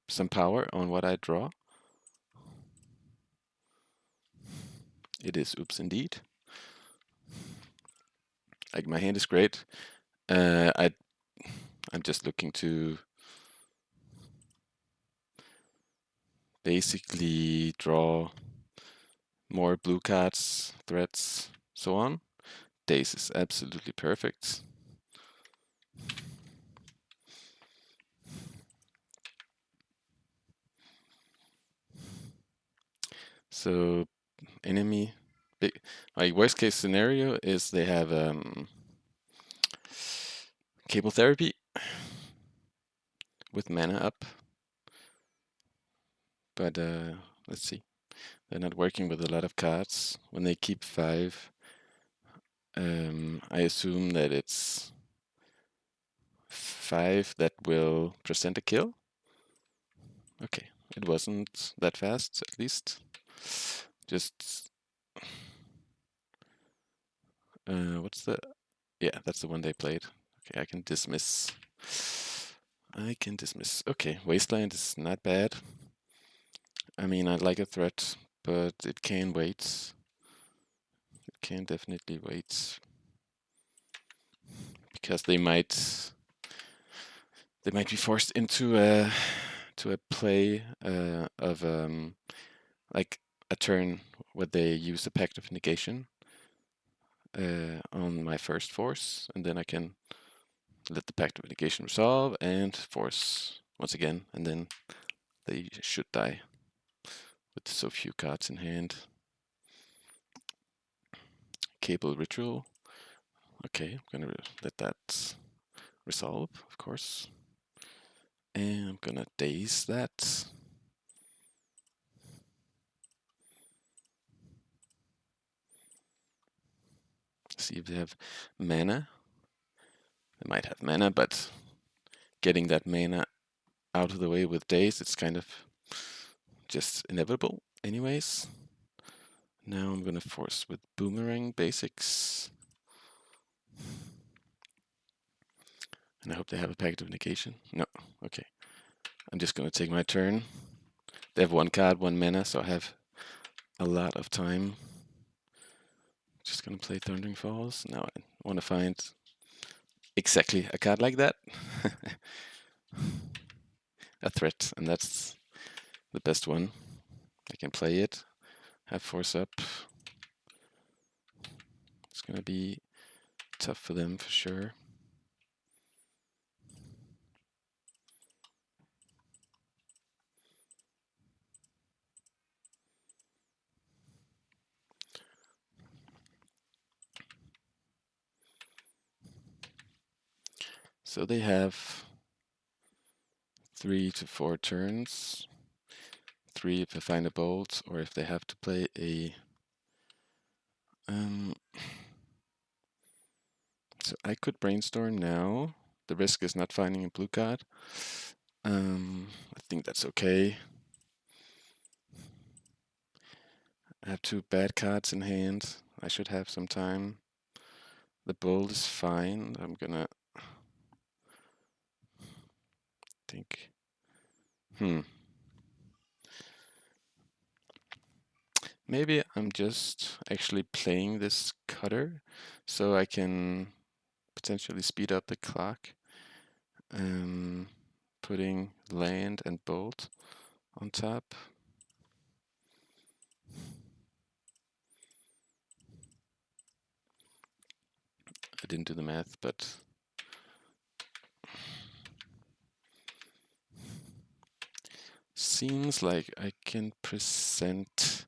some power on what I draw. It is Oops indeed. Like my hand is great. I'm just looking to basically draw more blue cards, threats, so on. Daze is absolutely perfect. So enemy, like worst case scenario is they have cable therapy with mana up, but let's see. They're not working with a lot of cards. When they keep 5, I assume that it's 5 that will present a kill. Okay, it wasn't that fast, at least. Just what's the? Yeah, that's the one they played. Okay, I can dismiss. Okay, Wasteland is not bad. I mean, I'd like a threat, but it can wait. It can definitely wait because they might be forced into a play of like a turn where they use a Pact of Negation on my first force, and then I can let the Pact of Negation resolve and force once again, and then they should die with so few cards in hand. Cable Ritual. Okay, I'm gonna let that resolve, of course. And I'm gonna Daze that. See if they have mana. They might have mana, but getting that mana out of the way with Daze, it's kind of just inevitable anyways. Now I'm gonna force with Boomerang Basics. And I hope they have a Pact of Negation. No, okay. I'm just gonna take my turn. They have 1 card, 1 mana, so I have a lot of time. Just gonna play Thundering Falls. Now I wanna find exactly a card like that. A threat, and that's the best one. I can play it, have force up. It's gonna be tough for them for sure. So they have 3 to 4 turns. 3 if I find a bolt, or if they have to play a so I could brainstorm now. The risk is not finding a blue card. I think that's okay. I have 2 bad cards in hand. I should have some time. The bolt is fine. I'm gonna think. Maybe I'm just actually playing this cutter so I can potentially speed up the clock. Putting land and bolt on top. I didn't do the math, but seems like I can present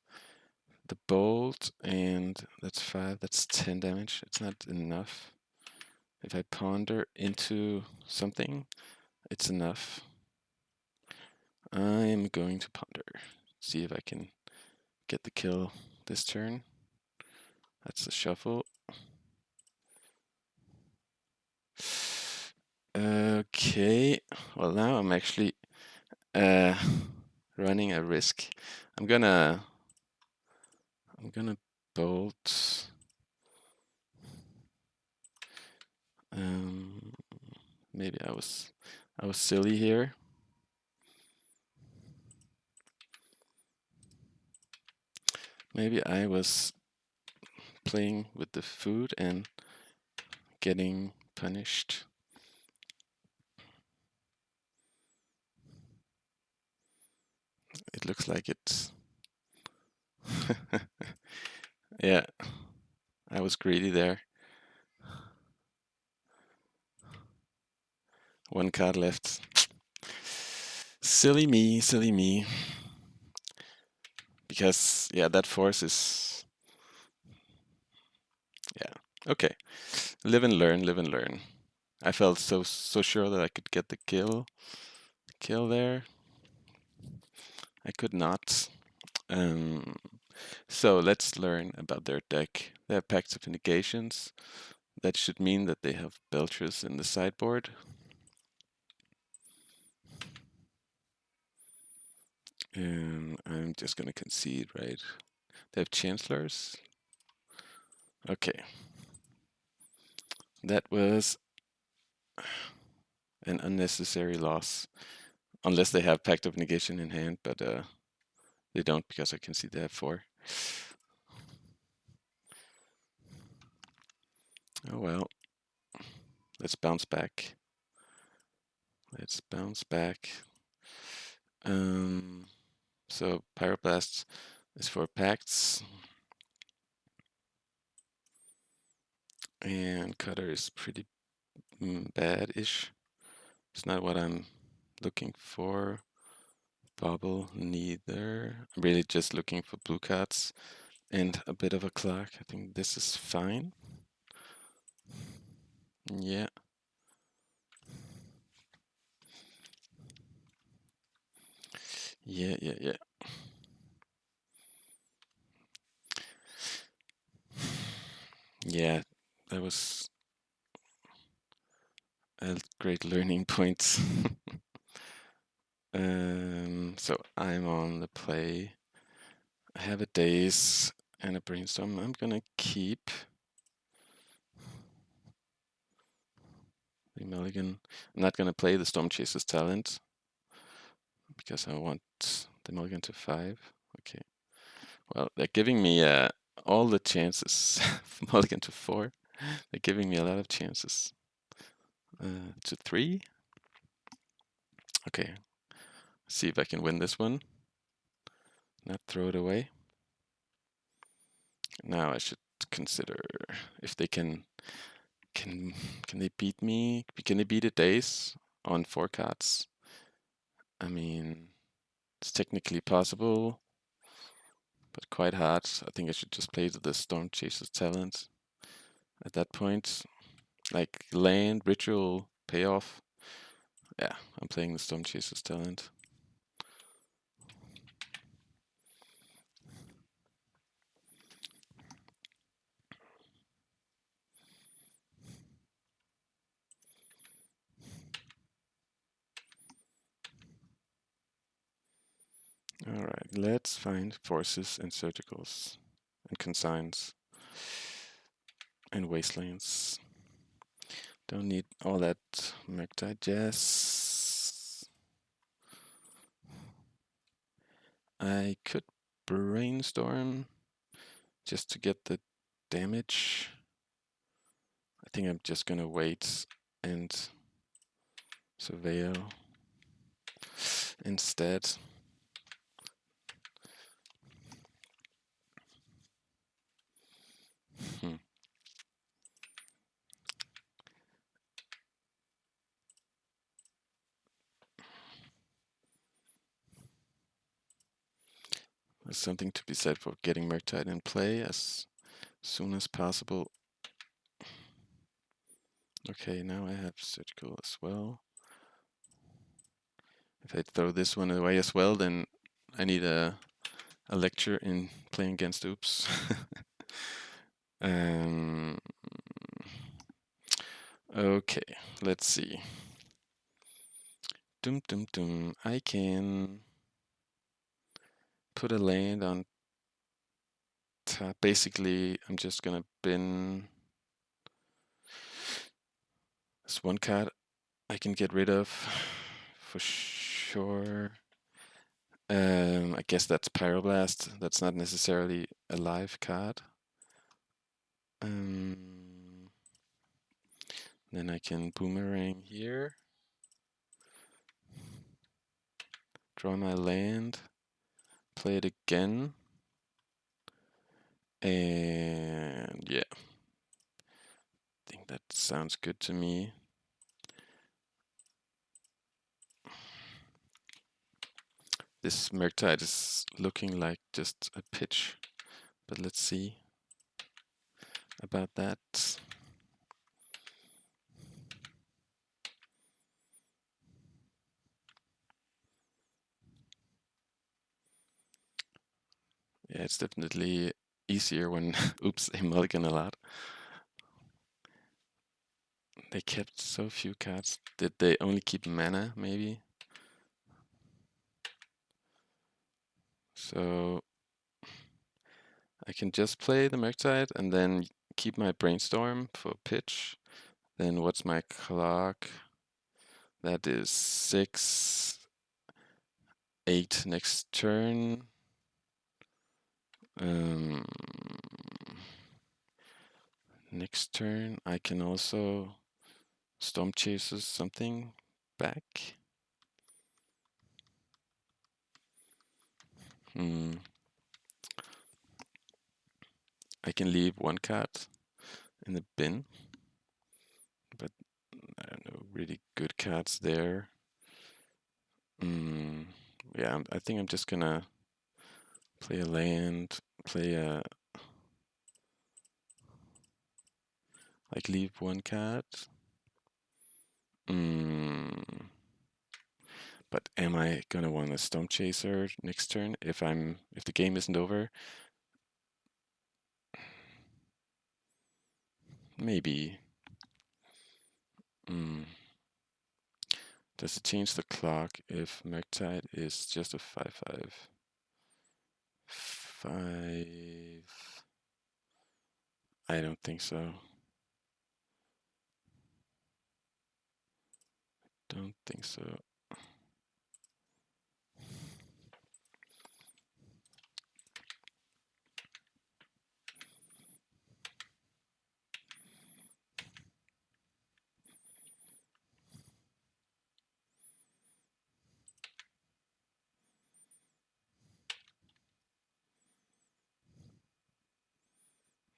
the bolt, and that's 5, that's 10 damage. It's not enough. If I ponder into something, it's enough. I'm going to ponder. See if I can get the kill this turn. That's the shuffle. Okay, well now I'm actually running a risk. I'm gonna bolt. Maybe I was silly here. Maybe I was playing with the food and getting punished. It looks like it's yeah, I was greedy there. 1 card left. Silly me, silly me. Because yeah, that force is okay. Live and learn, live and learn. I felt so sure that I could get the kill there. I could not. So let's learn about their deck. They have Pacts of Negations. That should mean that they have Belchers in the sideboard. I'm just gonna concede, right? They have Chancellors. Okay. That was an unnecessary loss. Unless they have Pact of Negation in hand, but they don't, because I can see they have 4. Oh well. Let's bounce back. Let's bounce back. So Pyroblast is for Pacts. And Cutter is pretty bad-ish. It's not what I'm looking for. Bauble, neither. I'm really just looking for blue cards and a bit of a clock. I think this is fine. Yeah. Yeah. Yeah, that was a great learning point. So I'm on the play. I have a Daze and a Brainstorm. I'm gonna keep the mulligan. I'm not gonna play the Stormchaser's talent because I want the mulligan to 5. Okay. Well, they're giving me all the chances. Mulligan to 4. They're giving me a lot of chances. To 3. Okay. See if I can win this one. Not throw it away. Now I should consider if they can they beat me? Can they beat a Daze on 4 cards? I mean, it's technically possible, but quite hard. I think I should just play the Stormchaser's talent at that point. Like land, ritual, payoff. Yeah, I'm playing the Stormchaser's talent. Alright, let's find forces and surgicals and consigns and wastelands. Don't need all that Murktide jazz. I could brainstorm just to get the damage. I think I'm just gonna wait and surveil instead. There's something to be said for getting Murktide in play as soon as possible. Okay, now I have surgical as well. If I throw this one away as well, then I need a lecture in playing against oops. Okay, let's see. I can put a land on top. Basically, I'm just gonna bin this one card I can get rid of for sure. I guess that's Pyroblast. That's not necessarily a live card. Then I can Boomerang here. Draw my land. Play it again. And yeah. I think that sounds good to me. This Murktide is looking like just a pitch, but let's see about that. Yeah, it's definitely easier when oops, they mulligan a lot. They kept so few cards. Did they only keep mana, maybe? So I can just play the Murktide and then keep my Brainstorm for pitch. Then what's my clock? That is 6, 8 next turn. Next turn I can also Stormchaser something back. I can leave one card in the bin, but I don't know, really good cards there. Yeah, I think I'm just gonna play a land, play a like leave one card. But am I gonna want a Stormchaser next turn if the game isn't over? Maybe. Does it change the clock if Murktide is just a 5/5? 5. I don't think so. Don't think so.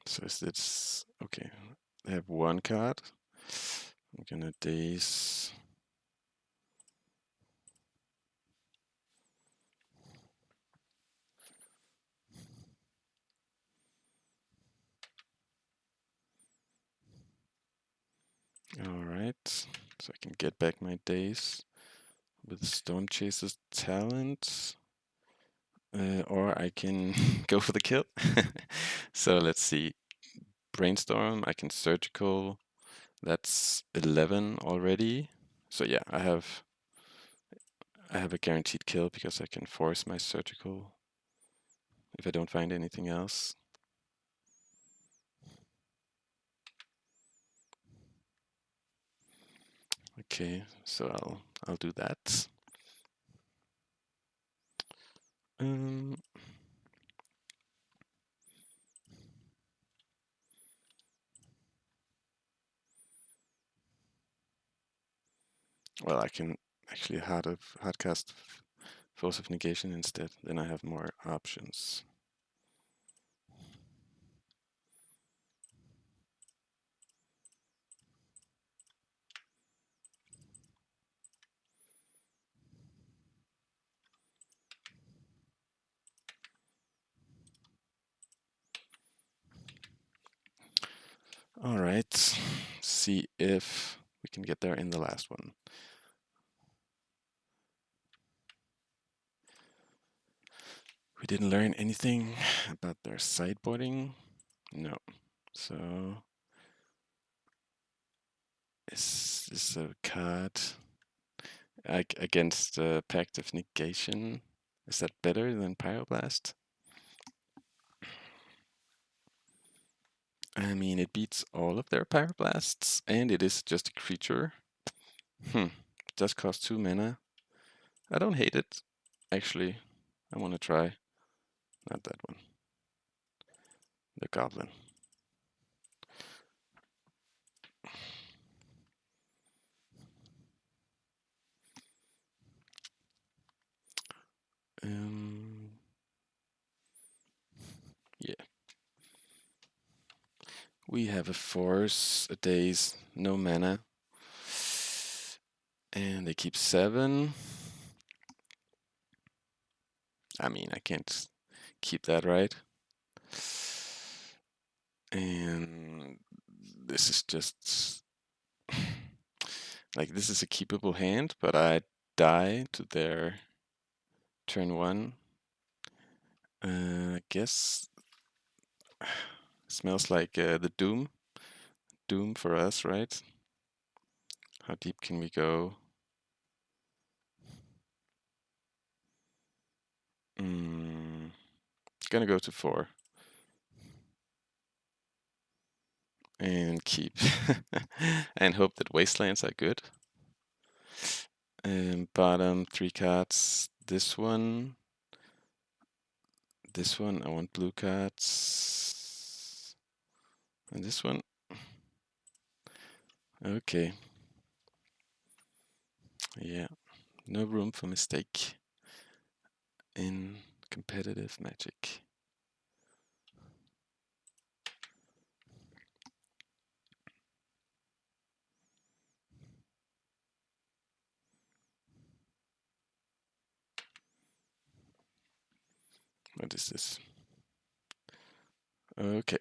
So is this okay? I have one card. I'm gonna Daze. All right. So I can get back my Daze with Stormchaser's talent. Or I can go for the kill. So let's see. Brainstorm, I can Surgical. That's 11 already. So yeah, I have a guaranteed kill because I can force my Surgical if I don't find anything else. Okay, so I'll do that. Well, I can actually hardcast Force of Negation instead. Then I have more options. All right, see if we can get there in the last one. We didn't learn anything about their sideboarding. No. So is this a card against the Pact of Negation? Is that better than Pyroblast? I mean, it beats all of their Pyroblasts, and it is just a creature. It does cost 2 mana. I don't hate it, actually. I want to try. Not that one. The Goblin. Yeah. We have a Force, a Daze, no mana. And they keep 7. I mean, I can't keep that, right? And this is just like, this is a keepable hand, but I die to their turn 1. I guess smells like the Doom for us, right? How deep can we go? Gonna go to 4 and keep and hope that Wastelands are good. Bottom 3 cards. This one. I want blue cards. And this one. Okay. Yeah. No room for mistake in competitive Magic. What is this? Okay.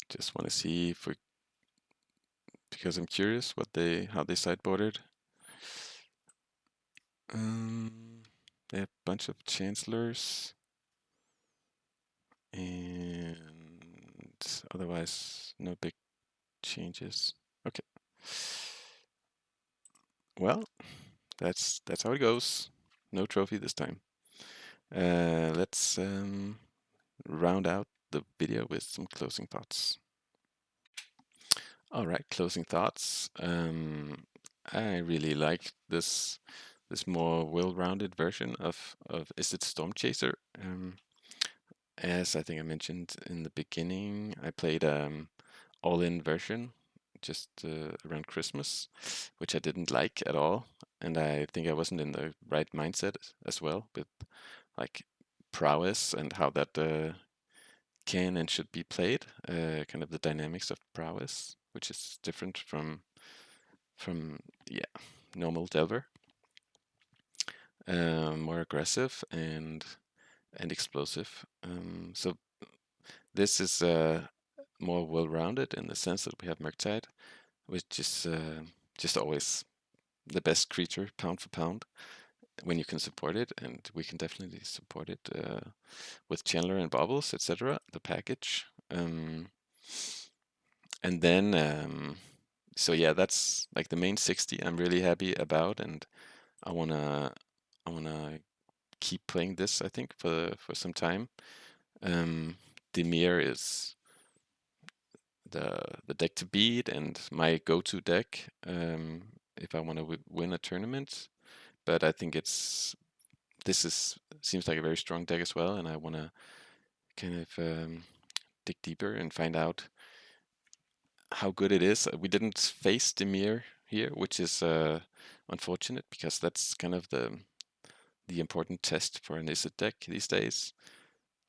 Just want to see if we, because I'm curious how they sideboarded. They have a bunch of Chancellors, and otherwise no big changes. Okay. Well, that's how it goes. No trophy this time. Let's round out the video with some closing thoughts. All right, closing thoughts. I really like this more well-rounded version of Izzet Stormchaser. As I think I mentioned in the beginning, I played all-in version just around Christmas, which I didn't like at all, and I think I wasn't in the right mindset as well with like prowess and how that can and should be played, kind of the dynamics of prowess, which is different from normal Delver, more aggressive and explosive. So this is more well-rounded in the sense that we have Murktide, which is just always the best creature pound for pound when you can support it, and we can definitely support it with Chandler and Baubles, etc. The package, and then so yeah, that's like the main 60 I'm really happy about, and I wanna keep playing this, I think, for some time. Dimir is the deck to beat and my go-to deck if I want to win a tournament. But I think seems like a very strong deck as well, and I want to kind of dig deeper and find out how good it is. We didn't face Dimir here, which is unfortunate because that's kind of the important test for an Izzet deck these days.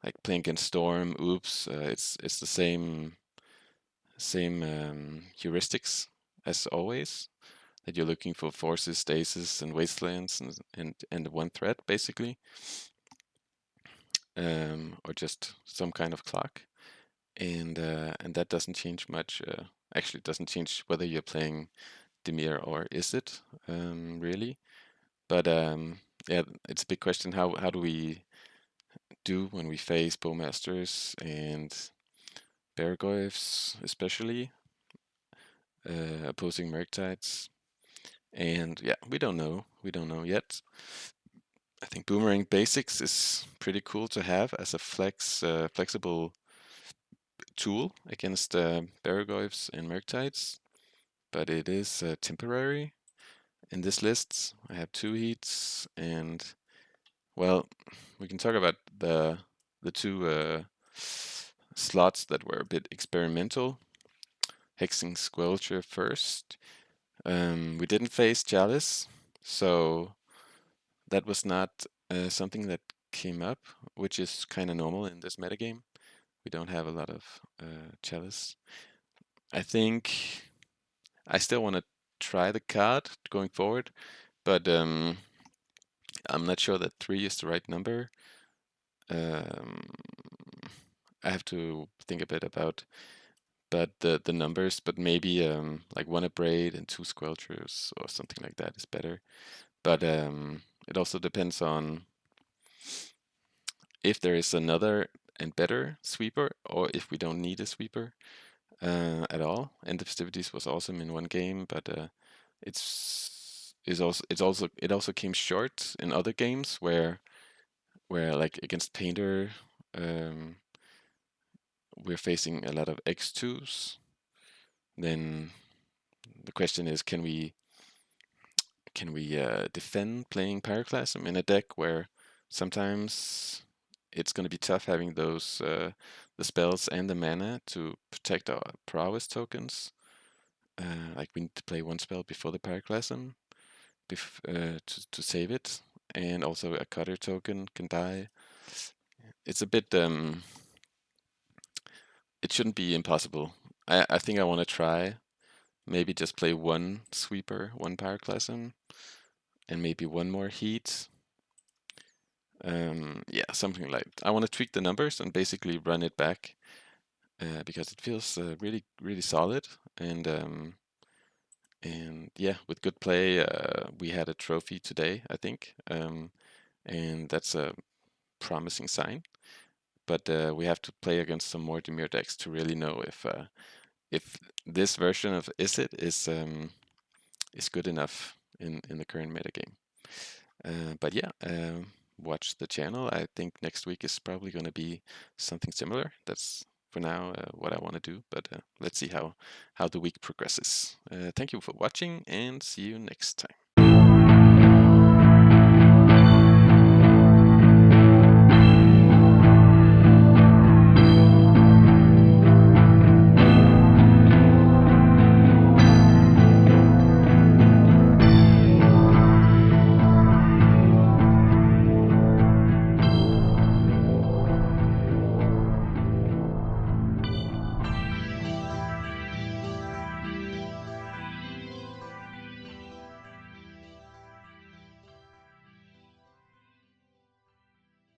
Like playing against Storm, oops, it's the same heuristics as always. That you're looking for forces, Dazes, and Wastelands, and one threat basically, or just some kind of clock, and that doesn't change much. Actually, it doesn't change whether you're playing Dimir or Izzet, really. But yeah, it's a big question. How do we do when we face Bowmasters and Bargoyfs, especially opposing Murktides? And yeah, we don't know. We don't know yet. I think Boomerang Basics is pretty cool to have as a flexible tool against Bargoyfs and Murktides, but it is temporary. In this list, I have 2 heats, and well, we can talk about the two slots that were a bit experimental. Hexing Squelcher first. We didn't face Chalice, so that was not something that came up, which is kind of normal in this metagame. We don't have a lot of Chalice. I think I still want to try the card going forward, but I'm not sure that 3 is the right number. I have to think a bit about the numbers, but maybe like 1 Abrade and 2 Squelchers or something like that is better. But it also depends on if there is another and better sweeper, or if we don't need a sweeper at all. End of Festivities was awesome in one game, but it also came short in other games where like against Painter, we're facing a lot of X2s. Then the question is, can we defend playing Pyroclasm in a deck where sometimes it's going to be tough having those the spells and the mana to protect our prowess tokens. Like we need to play 1 spell before the Pyroclasm to save it, and also a Cutter token can die. It's a bit it shouldn't be impossible. I think I want to try maybe just play 1 sweeper, 1 Pyroclasm, and maybe 1 more heat. Yeah, something like that. I want to tweak the numbers and basically run it back because it feels really solid, and yeah, with good play, we had a trophy today, I think, and that's a promising sign. But we have to play against some more Dimir decks to really know if this version of Izzet is good enough in the current metagame. But yeah, watch the channel. I think next week is probably going to be something similar. That's for now what I want to do, but let's see how the week progresses. Thank you for watching, and see you next time.